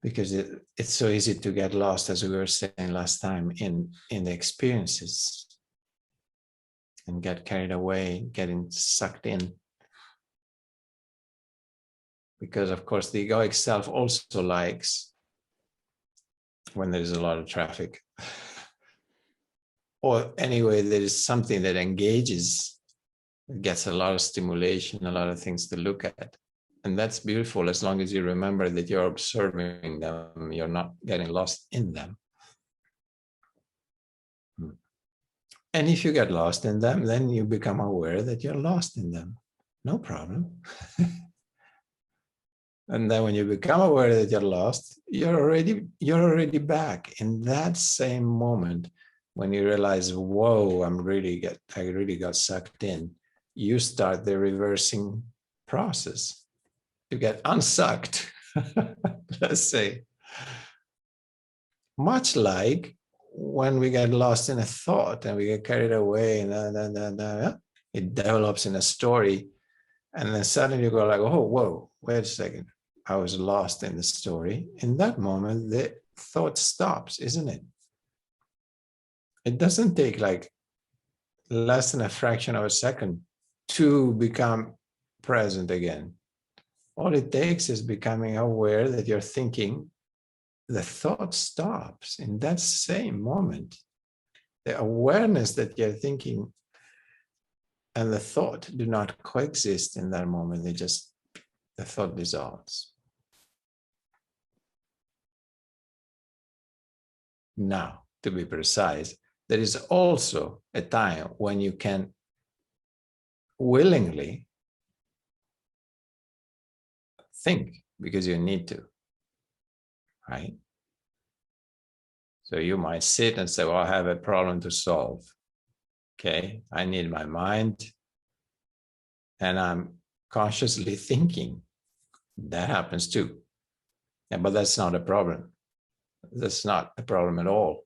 because it's so easy to get lost, as we were saying last time, in the experiences and get carried away, getting sucked in. Because of course the egoic self also likes when there's a lot of traffic. Or anyway, there is something that engages, gets a lot of stimulation, a lot of things to look at. And that's beautiful, as long as you remember that you're observing them, you're not getting lost in them. And if you get lost in them, then you become aware that you're lost in them. No problem. And then when you become aware that you're lost, you're already back in that same moment when you realize, whoa, I really got sucked in. You start the reversing process to get unsucked, let's say. Much like when we get lost in a thought and we get carried away, and it develops in a story, and then suddenly you go like, oh, whoa, wait a second, I was lost in the story. In that moment, the thought stops, isn't it? It doesn't take like less than a fraction of a second to become present again. All it takes is becoming aware that you're thinking. The thought stops in that same moment. The awareness that you're thinking and the thought do not coexist in that moment. The thought dissolves. Now, to be precise, there is also a time when you can willingly think because you need to, right? So you might sit and say, well, I have a problem to solve. Okay, I need my mind, and I'm consciously thinking. That happens too. Yeah, but that's not a problem. That's not a problem at all.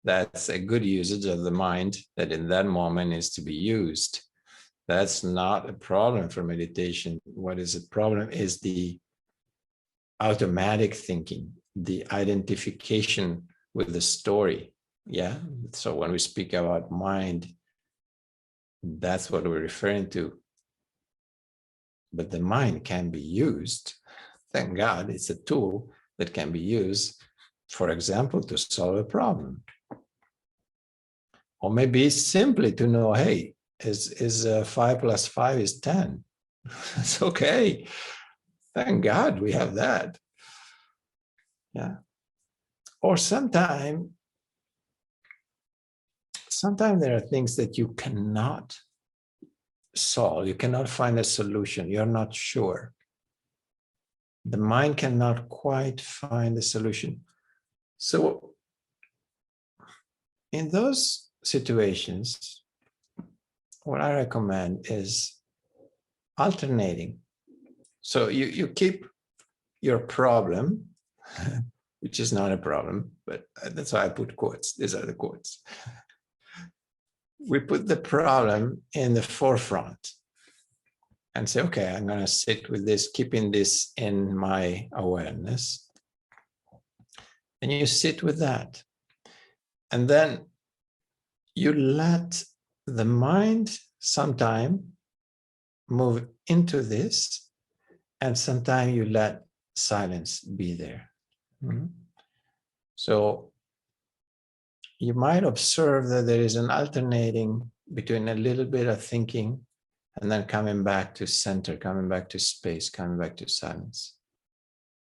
That's a good usage of the mind that in that moment is to be used. That's not a problem for meditation. What is a problem is the automatic thinking, the identification with the story. Yeah. So when we speak about mind, that's what we're referring to. But the mind can be used. Thank God it's a tool that can be used, for example, to solve a problem. Or maybe simply to know, hey, is 5 plus 5 is 10. It's okay. Thank God we have that. Yeah. Or sometimes there are things that you cannot solve. You cannot find a solution. You're not sure. The mind cannot quite find the solution. So in those situations, what I recommend is alternating. So you keep your problem, which is not a problem, but that's why I put quotes. These are the quotes. We put the problem in the forefront and say, okay, I'm going to sit with this, keeping this in my awareness. And you sit with that. And then you let the mind sometime move into this, and sometimes you let silence be there. Mm-hmm. So you might observe that there is an alternating between a little bit of thinking and then coming back to center, coming back to space, coming back to silence.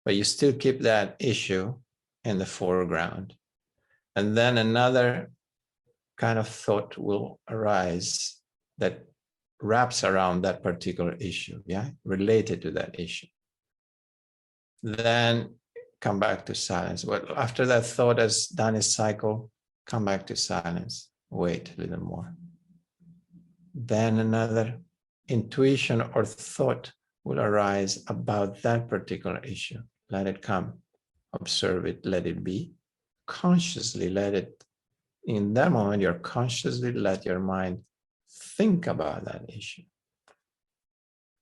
But you still keep that issue in the foreground. And then another kind of thought will arise that wraps around that particular issue, yeah, related to that issue. Then come back to silence. But after that thought has done its cycle, come back to silence, wait a little more. Then another intuition or thought will arise about that particular issue. Let it come, observe it, let it be. Consciously let it, in that moment, you're consciously let your mind think about that issue.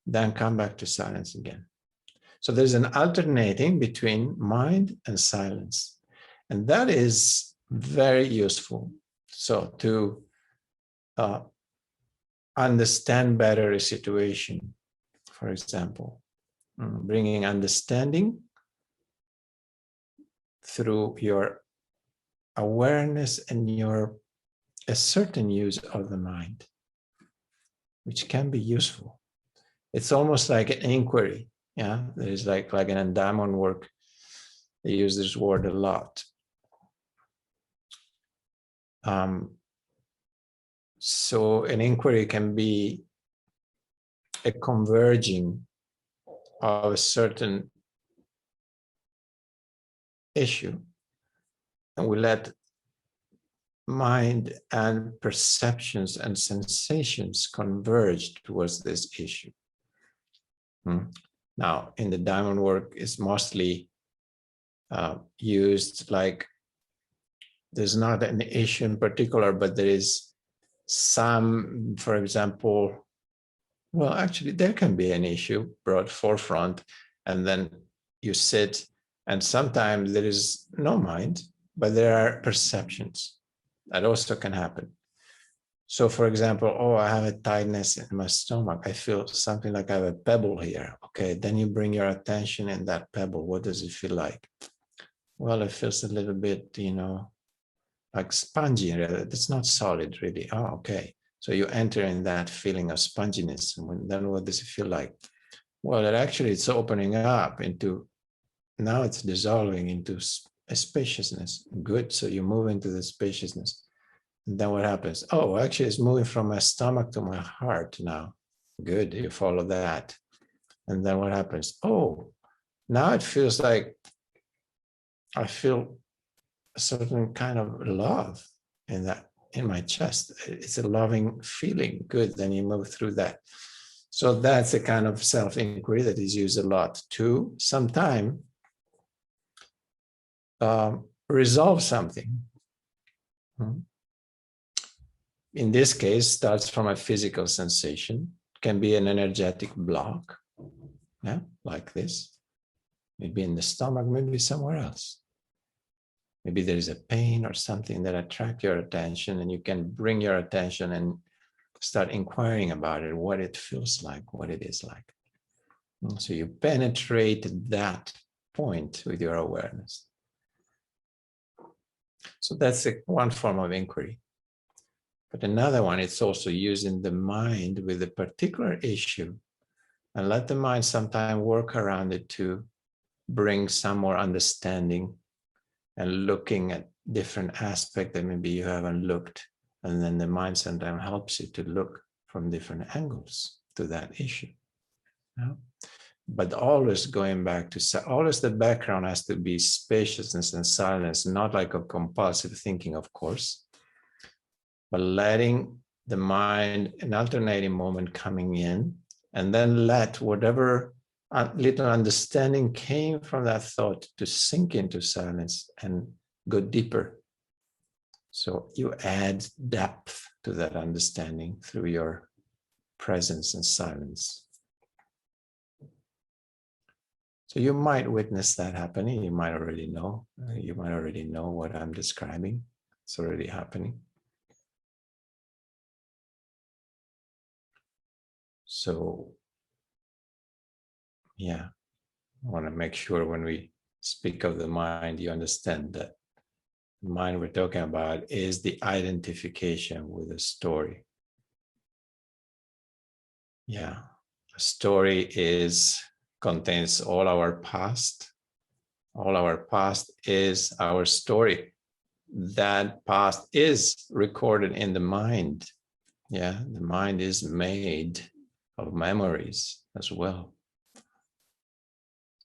Then come back to silence again. So there's an alternating between mind and silence. And that is very useful. So to understand better a situation, for example, bringing understanding through your awareness and a certain use of the mind, which can be useful. It's almost like an inquiry. Yeah, there's like an endowment work. They use this word a lot. So an inquiry can be a converging of a certain issue, and we let mind and perceptions and sensations converge towards this issue. Now, in the diamond work, it's mostly used like there's not an issue in particular, but there is some, for example, well, actually, there can be an issue brought forefront, and then you sit, and sometimes there is no mind, but there are perceptions. That also can happen. So, for example, oh, I have a tightness in my stomach. I feel something like I have a pebble here. Okay, then you bring your attention in that pebble. What does it feel like? Well, it feels a little bit, like spongy. It's not solid, really. Oh, okay. So you enter in that feeling of sponginess. And then what does it feel like? Well, it's opening up into, now it's dissolving into a spaciousness. Good. So you move into the spaciousness. And then what happens? Oh, actually, it's moving from my stomach to my heart now. Good. You follow that. And then what happens? Oh, now it feels like I feel a certain kind of love in my chest. It's a loving feeling. Good. Then you move through that. So that's a kind of self-inquiry that is used a lot to sometimes resolve something. in this case, starts from a physical sensation, can be an energetic block, yeah, like this. Maybe in the stomach, maybe somewhere else. Maybe there is a pain or something that attracts your attention, and you can bring your attention and start inquiring about it, what it feels like, what it is like. And so you penetrate that point with your awareness. So that's one form of inquiry. But another one, it's also using the mind with a particular issue and let the mind sometimes work around it to bring some more understanding and looking at different aspects that maybe you haven't looked. And then the mind sometimes helps you to look from different angles to that issue. Yeah? But always going back to, always the background has to be spaciousness and silence, not like a compulsive thinking, of course, but letting the mind, an alternating moment coming in, and then let whatever little understanding came from that thought to sink into silence and go deeper. So you add depth to that understanding through your presence and silence. So you might witness that happening. You might already know. You might already know what I'm describing. It's already happening. So, yeah, I want to make sure when we speak of the mind, you understand that the mind we're talking about is the identification with a story. Yeah, a story contains all our past. All our past is our story. That past is recorded in the mind. Yeah, the mind is made of memories as well.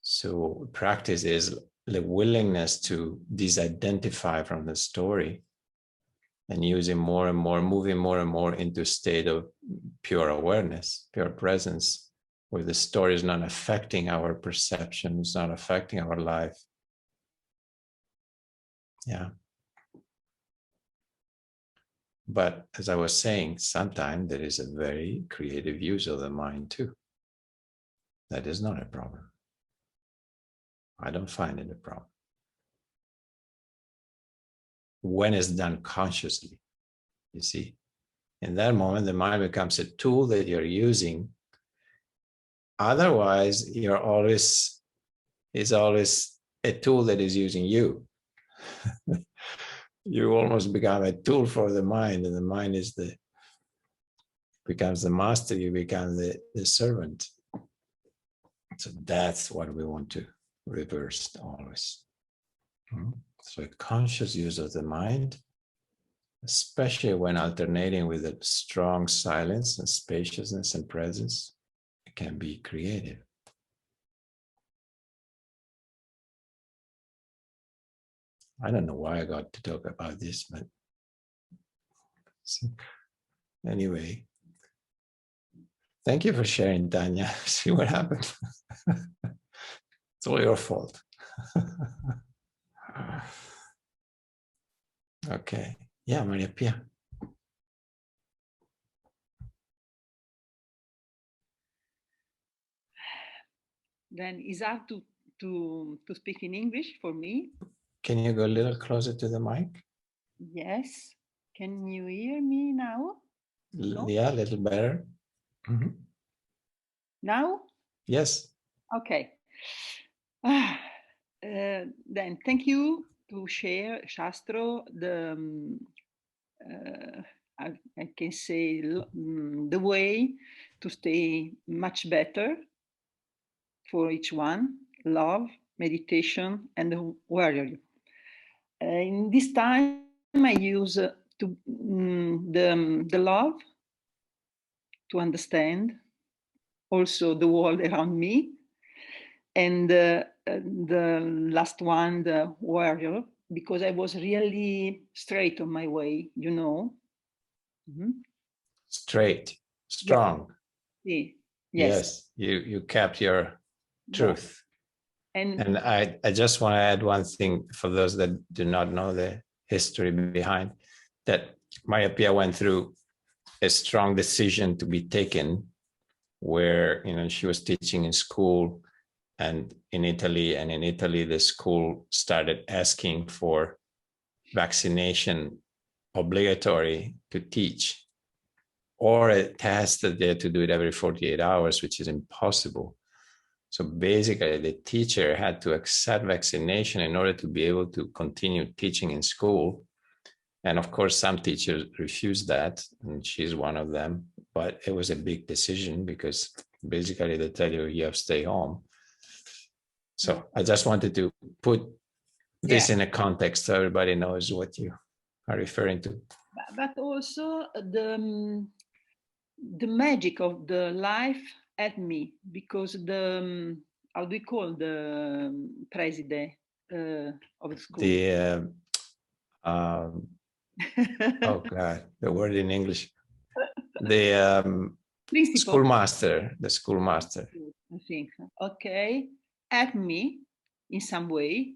So practice is the willingness to disidentify from the story and using more and more, moving more and more into a state of pure awareness, pure presence, where the story is not affecting our perception, it's not affecting our life. Yeah. But as I was saying, sometimes there is a very creative use of the mind too. That is not a problem. I don't find it a problem. When it's done consciously, you see, in that moment, the mind becomes a tool that you're using. Otherwise, it's always a tool that is using you. You almost become a tool for the mind, and the mind becomes the master, you become the servant. So that's what we want to reverse always. So a conscious use of the mind, especially when alternating with a strong silence and spaciousness and presence, it can be creative. I don't know why I got to talk about this, but anyway, thank you for sharing, Tanya. See what happened? It's all your fault. Okay. Yeah, Maria Pia. Then it's hard to speak in English for me. Can you go a little closer to the mic? Yes. Can you hear me now? No? Yeah, a little better. Mm-hmm. Now? Yes. Okay. Then thank you to share, Shastro, I can say the way to stay much better for each one, love, meditation, and the warrior. In this time, I use the love to understand also the world around me, and the last one, the warrior, because I was really straight on my way, you know. Straight, strong. Yeah. Yes, you kept your truth. Yeah. And I just want to add one thing for those that do not know the history behind that. Maya Pia went through a strong decision to be taken where, she was teaching in school and in Italy, the school started asking for vaccination obligatory to teach, or a test that they had to do it every 48 hours, which is impossible. So basically, the teacher had to accept vaccination in order to be able to continue teaching in school. And of course, some teachers refused that, and she's one of them. But it was a big decision because basically they tell you you have to stay home. So I just wanted to put this in a context so everybody knows what you are referring to. But also the magic of the life at me, because the how do we call the president of the school? The oh God, the word in English. The schoolmaster, the schoolmaster. I think. Okay, at me in some way,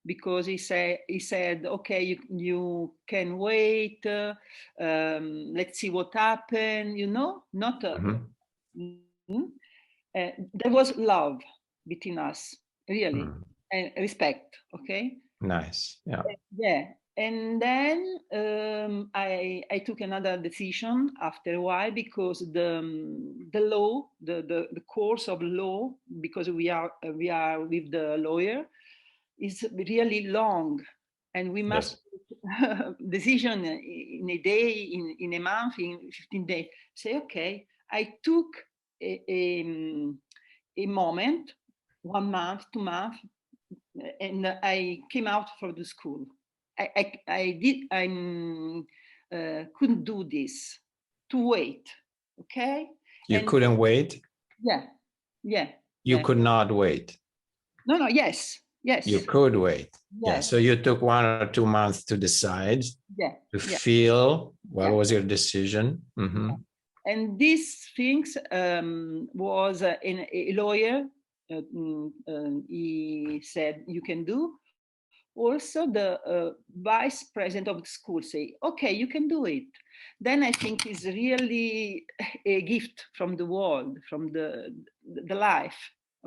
because he said, okay, you can wait. Let's see what happened. Not. There was love between us, really, and respect. Okay. Nice. Yeah. Yeah. And then I took another decision after a while, because the law, the course of law, because we are with the lawyer, is really long, and we must decision in a day, in a month, in 15 days. Say, okay, I took a moment, 1 month, 2 months, and I came out from the school. I couldn't do this, to wait. Okay. You couldn't wait? Yeah. You could not wait. No, yes. You could wait. Yes. Yeah. So you took 1 or 2 months to decide, to feel what was your decision. Mm-hmm. And these things was a lawyer. He said, you can do. Also, the vice president of the school say, okay, you can do it. Then I think it's really a gift from the world, from the life.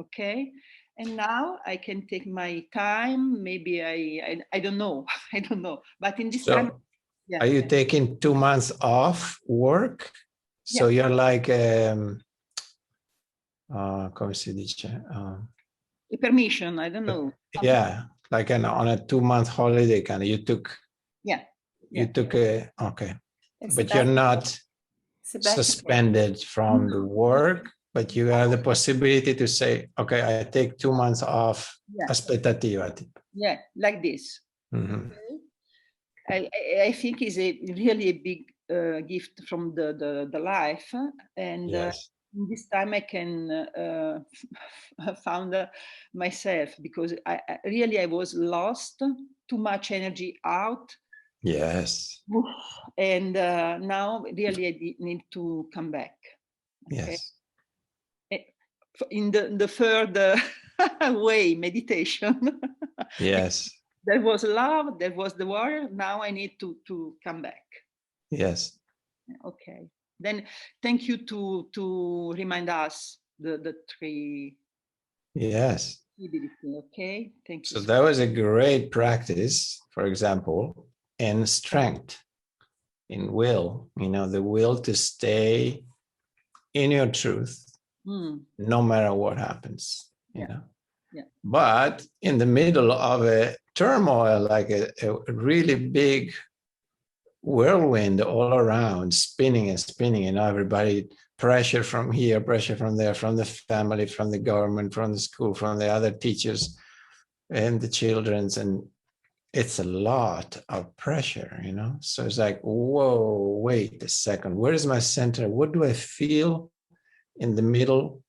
Okay. And now I can take my time. Maybe I don't know. I don't know. But in this time, are you taking 2 months off work? So you're like, come si dice? A permission. I don't know. Yeah, like on a 2-month holiday kind of. You took. You took okay, but you're not suspended from the work. But you have the possibility to say, okay, I take 2 months off, aspettativa. Yeah, like this. Mm-hmm. I think is really a big gift from the life, and in this time I can found myself, because I was lost, too much energy out. Yes. And now really I need to come back. Okay? Yes. In the third way, meditation. Yes. There was love, there was the warrior. Now I need to come back. Yes. Okay. Then thank you to remind us the three. Yes. Okay. Thank you. So that was a great practice, for example, in strength, in will, the will to stay in your truth, no matter what happens, But in the middle of a turmoil, like a really big whirlwind all around, spinning and spinning, everybody, pressure from here, pressure from there, from the family, from the government, from the school, from the other teachers and the children's, and it's a lot of pressure, So it's like, whoa, wait a second, where is my center? What do I feel in the middle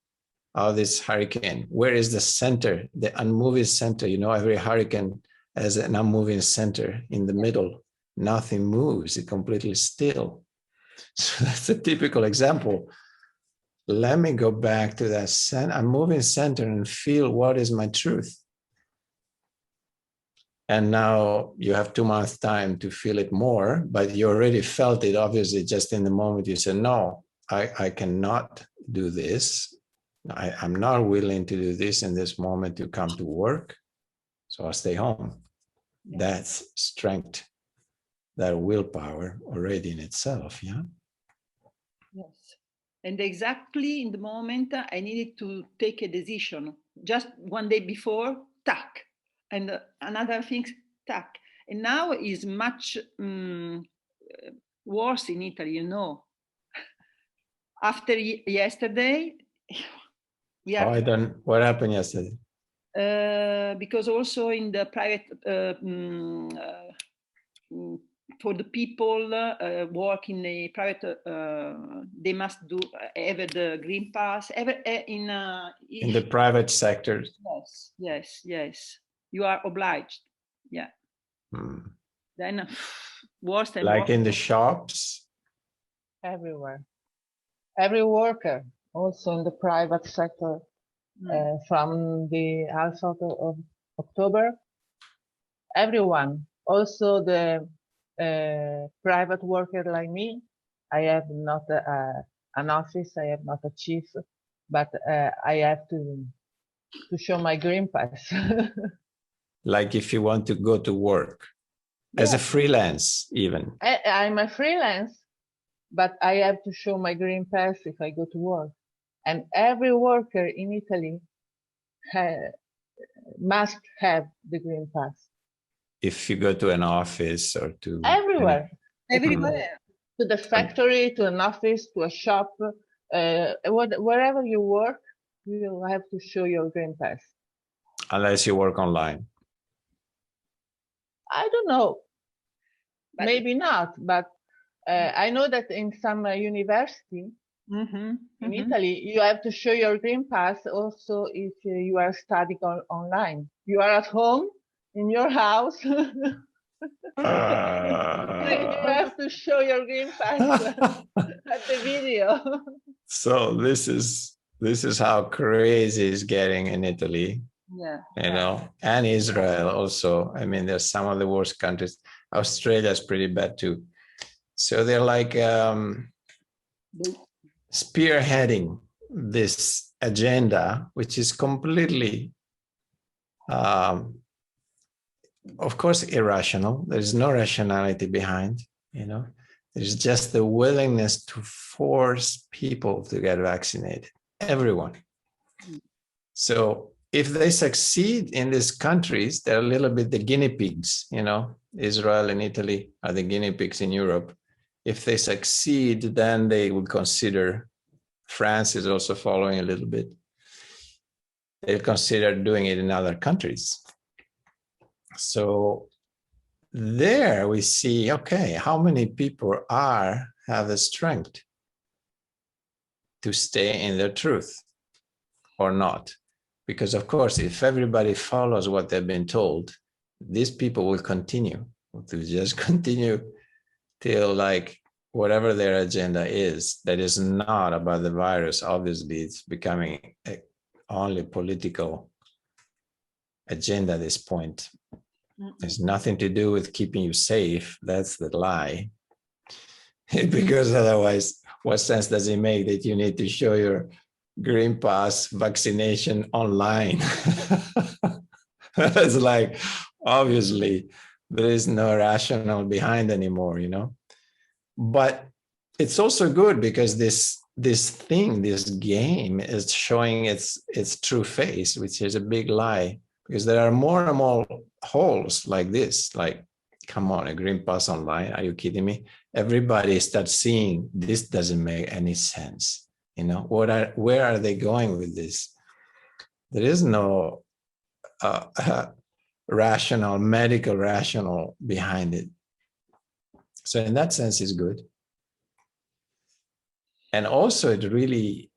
of this hurricane? Where is the center, the unmoving center? Every hurricane has an unmoving center in the middle. Nothing moves, it's completely still. So that's a typical example. Let me go back to that unmoving center and feel what is my truth. And now you have 2 months time to feel it more, but you already felt it, obviously, just in the moment you said, no, I cannot do this. I'm not willing to do this in this moment to come to work. So I'll stay home. Yeah. That's strength, that willpower already in itself. Yeah. Yes. And exactly in the moment I needed to take a decision. Just one day before, tack. And another thing, tack. And now is much worse in Italy, you know. After yesterday, we are. What happened yesterday? Because also in the private, for the people work in a private, they must have the green pass. In the private sector. Yes. You are obliged. Yeah. Then worse and like worse. in the shops. Everywhere. Every worker, also in the private sector, from the half of October, everyone, also the private worker like me. I have not an office, I have not a chief, but I have to show my green pass. Like if you want to go to work as a freelance, even. I'm a freelance, but I have to show my green pass if I go to work. And every worker in Italy must have the green pass. If you go to an office or to everywhere, everywhere, to the factory, to an office, to a shop, wherever you work, you have to show your green pass. Unless you work online. I don't know. But maybe not, but I know that in some university in Italy, you have to show your green pass also if you are studying online. You are at home, in your house. You have to show your green pass at the video. So this is how crazy it's getting in Italy. Yeah. You know, and Israel also. I mean, there's some of the worst countries. Australia's pretty bad too. So they're like spearheading this agenda, which is completely, of course, irrational. There's no rationality behind, you know. There's just the willingness to force people to get vaccinated, everyone. So if they succeed in these countries, they're a little bit the guinea pigs, you know. Israel and Italy are the guinea pigs in Europe. If they succeed, then they would consider, France is also following a little bit, they'll consider doing it in other countries. So there we see, okay, how many people have the strength to stay in their truth or not? Because of course, if everybody follows what they've been told, these people will continue to just continue till like whatever their agenda is, that is not about the virus. Obviously, it's becoming only political agenda at this point. There's nothing to do with keeping you safe. That's the lie. Because otherwise, what sense does it make that you need to show your green pass vaccination online? It's like, obviously, there is no rationale behind anymore, you know. But it's also good because this game is showing its true face, which is a big lie. Because there are more and more holes like this. Like, come on, a green pass online? Are you kidding me? Everybody starts seeing this doesn't make any sense. You know, where are they going with this? There is no medical rationale behind it. So in that sense, it's good. And also it really,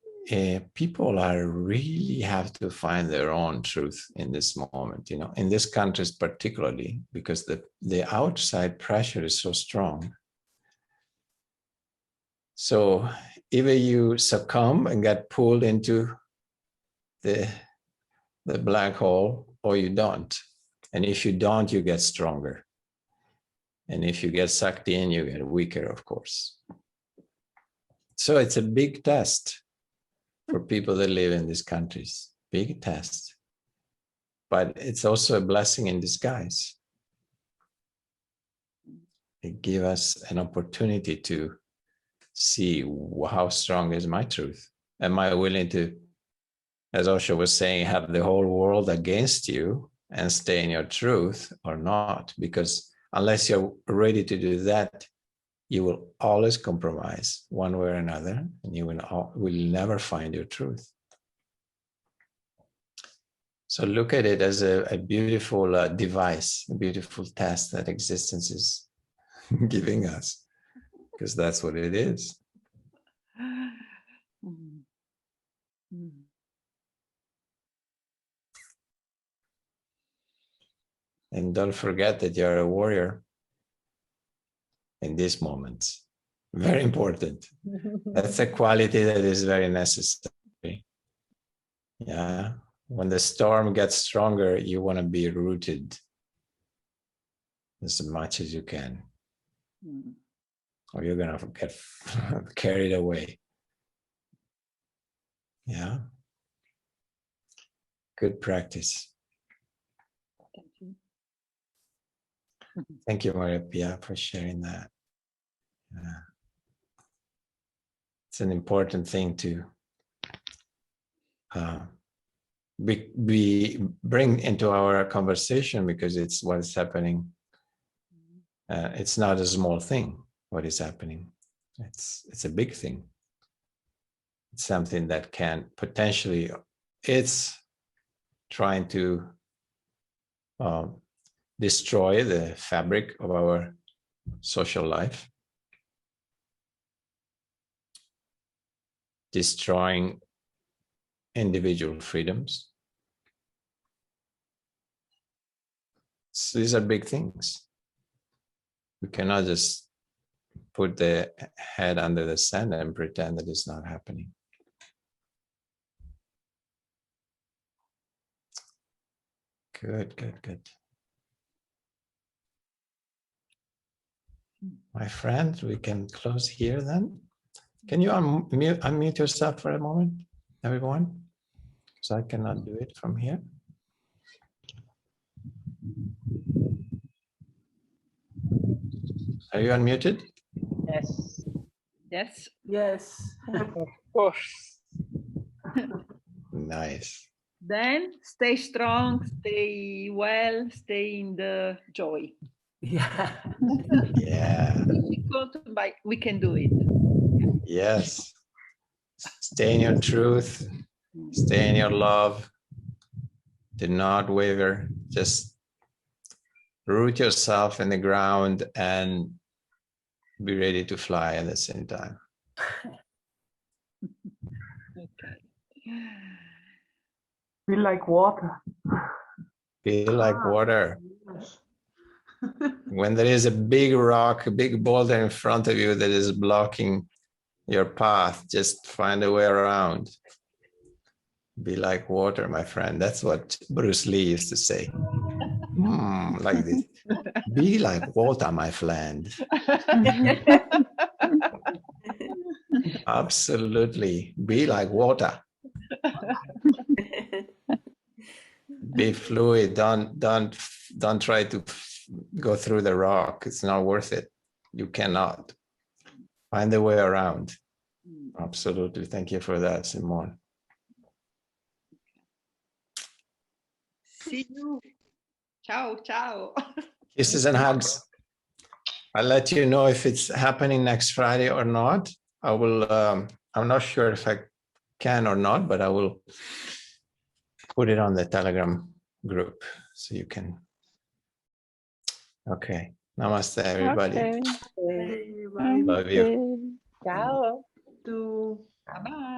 people really have to find their own truth in this moment, you know, in these countries particularly, because the outside pressure is so strong. So either you succumb and get pulled into the black hole, or you don't. And if you don't, you get stronger. And if you get sucked in, you get weaker, of course. So it's a big test for people that live in these countries. Big test. But it's also a blessing in disguise. It gives us an opportunity to see how strong is my truth. Am I willing to, as Osho was saying, have the whole world against you and stay in your truth or not? Because unless you're ready to do that, you will always compromise one way or another, and you will never find your truth. So look at it as a beautiful device, a beautiful test that existence is giving us, because that's what it is. And don't forget that you're a warrior in these moments. Very important. That's a quality that is very necessary. Yeah. When the storm gets stronger, you want to be rooted as much as you can, or you're going to get carried away. Yeah. Good practice. Thank you. Thank you, Maria Pia, for sharing that. Yeah. It's an important thing to bring into our conversation, because it's what's happening. It's not a small thing, what is happening. It's a big thing. It's something that can potentially, it's trying to destroy the fabric of our social life, destroying individual freedoms. So these are big things. We cannot just put the head under the sand and pretend that it's not happening. Good, good, good. My friend, we can close here then. Can you unmute yourself for a moment, everyone? So I cannot do it from here. Are you unmuted? Yes. Yes. Yes. Of course. Nice. Then stay strong, stay well, stay in the joy. Yeah. Yeah. Difficult, but we can do it. Yes. Stay in your truth. Stay in your love. Do not waver. Just root yourself in the ground and be ready to fly at the same time. Okay. Be like water. Feel like water. Yes. When there is a big rock, a big boulder in front of you that is blocking your path, just find a way around. Be like water, my friend. That's what Bruce Lee used to say. Like this. Be like water, my friend. Absolutely. Be like water. Be fluid. Don't try to go through the rock. It's not worth it. You cannot. Find a way around. Absolutely. Thank you for that, Simone. See you. Ciao, ciao. Kisses and hugs. I'll let you know if it's happening next Friday or not. I will, I'm not sure if I can or not, but I will put it on the Telegram group so you can. Okay. Namaste, everybody. Okay. Hey, bye. Love you. Ciao. To Bye-bye.